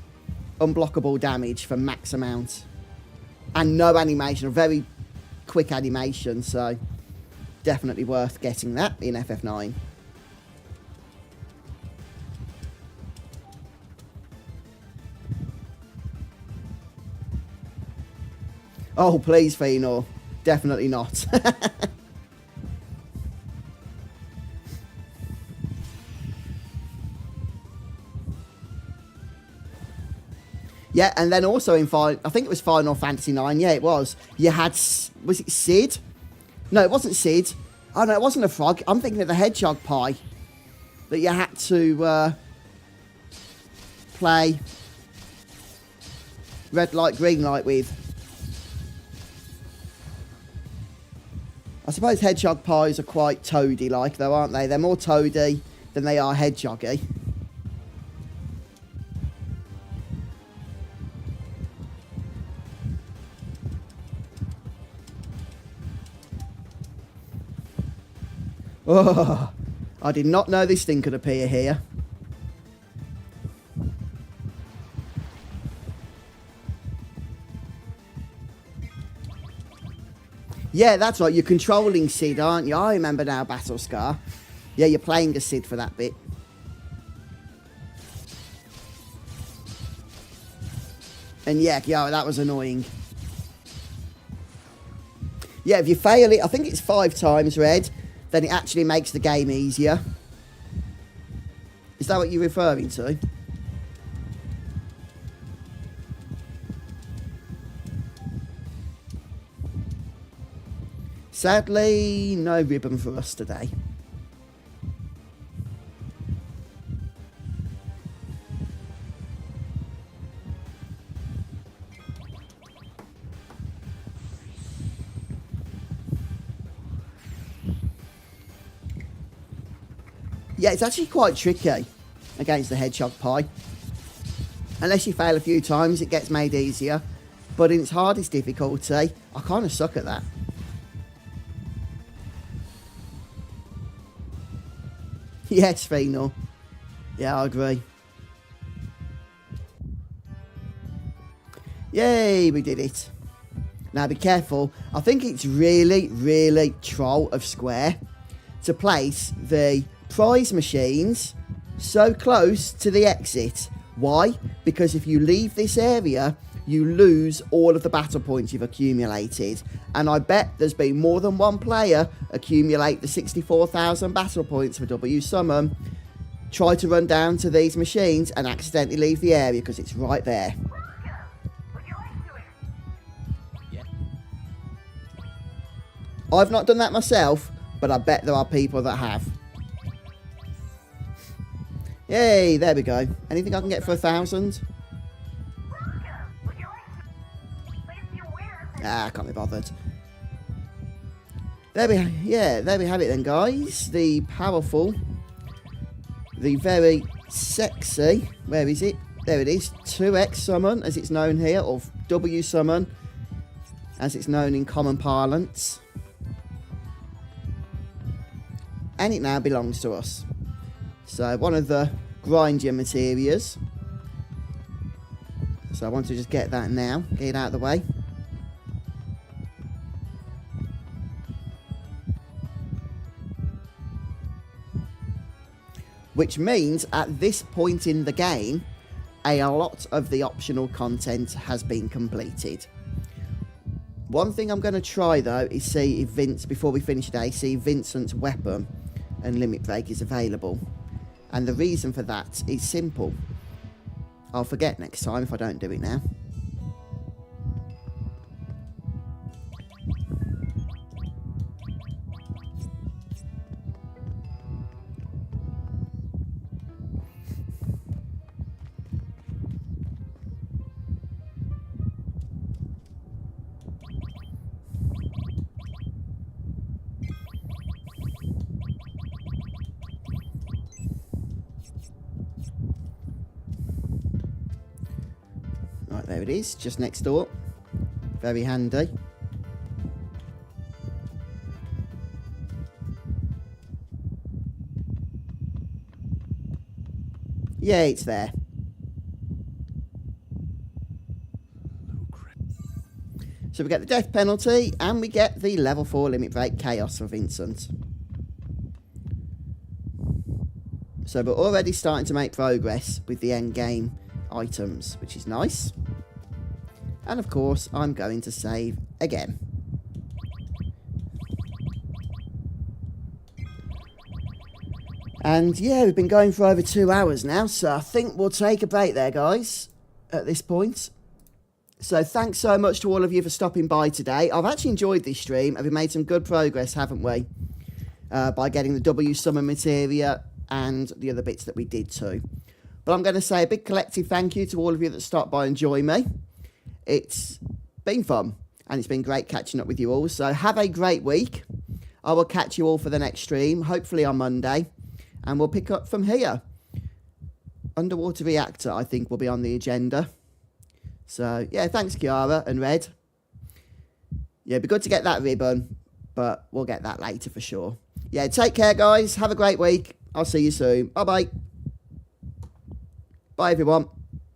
Unblockable damage for max amount. And no animation, a very quick animation, so definitely worth getting that in FF9. Oh, please, Fëanor. Definitely not. Yeah, and then also in I think it was Final Fantasy IX. Yeah, it was. You had, was it Sid? No, it wasn't Sid. Oh no, it wasn't a frog. I'm thinking of the hedgehog pie that you had to play red light, green light with. I suppose hedgehog pies are quite toady-like, though, aren't they? They're more toady than they are hedgehoggy. Oh, I did not know this thing could appear here. Yeah, that's right. You're controlling Sid, aren't you? I remember now, Battlescar. Yeah, you're playing a Sid for that bit. And yeah, that was annoying. Yeah, if you fail it, I think it's 5 times, Red, then it actually makes the game easier. Is that what you're referring to? Sadly, no ribbon for us today. Yeah, it's actually quite tricky against the hedgehog pie. Unless you fail a few times, it gets made easier. But in its hardest difficulty, I kind of suck at that. Yes, Fëanor. Yeah, I agree. Yay, we did it. Now be careful. I think it's really, really troll of Square to place the prize machines so close to the exit. Why? Because if you leave this area, you lose all of the battle points you've accumulated. And I bet there's been more than one player accumulate the 64,000 battle points for W Summon, try to run down to these machines and accidentally leave the area because it's right there. I've not done that myself, but I bet there are people that have. Yay, there we go. Anything I can get for 1,000? Ah, can't be bothered. There we have it then, guys. The powerful, the very sexy, where is it? There it is, 2X summon, as it's known here, or W summon, as it's known in common parlance. And it now belongs to us. So one of the grindier materials. So I want to just get that now, get it out of the way. Which means at this point in the game, a lot of the optional content has been completed. One thing I'm going to try though is see if before we finish today, see if Vincent's weapon and limit break is available. And the reason for that is simple. I'll forget next time if I don't do it now. Right, there it is, just next door. Very handy. Yeah, it's there. So we get the death penalty and we get the level 4 limit break chaos for Vincent. So we're already starting to make progress with the end game items, which is nice. And of course, I'm going to save again. And yeah, we've been going for over 2 hours now, so I think we'll take a break there, guys, at this point. So thanks so much to all of you for stopping by today. I've actually enjoyed this stream, and we've made some good progress, haven't we? By getting the W summon materia and the other bits that we did too. But I'm going to say a big collective thank you to all of you that stopped by and joined me. It's been fun, and it's been great catching up with you all. So have a great week. I will catch you all for the next stream, hopefully on Monday, and we'll pick up from here. Underwater Reactor, I think, will be on the agenda. So, yeah, thanks, Kiara and Red. Yeah, it'd be good to get that ribbon, but we'll get that later for sure. Yeah, take care, guys. Have a great week. I'll see you soon. Bye-bye. Bye, everyone.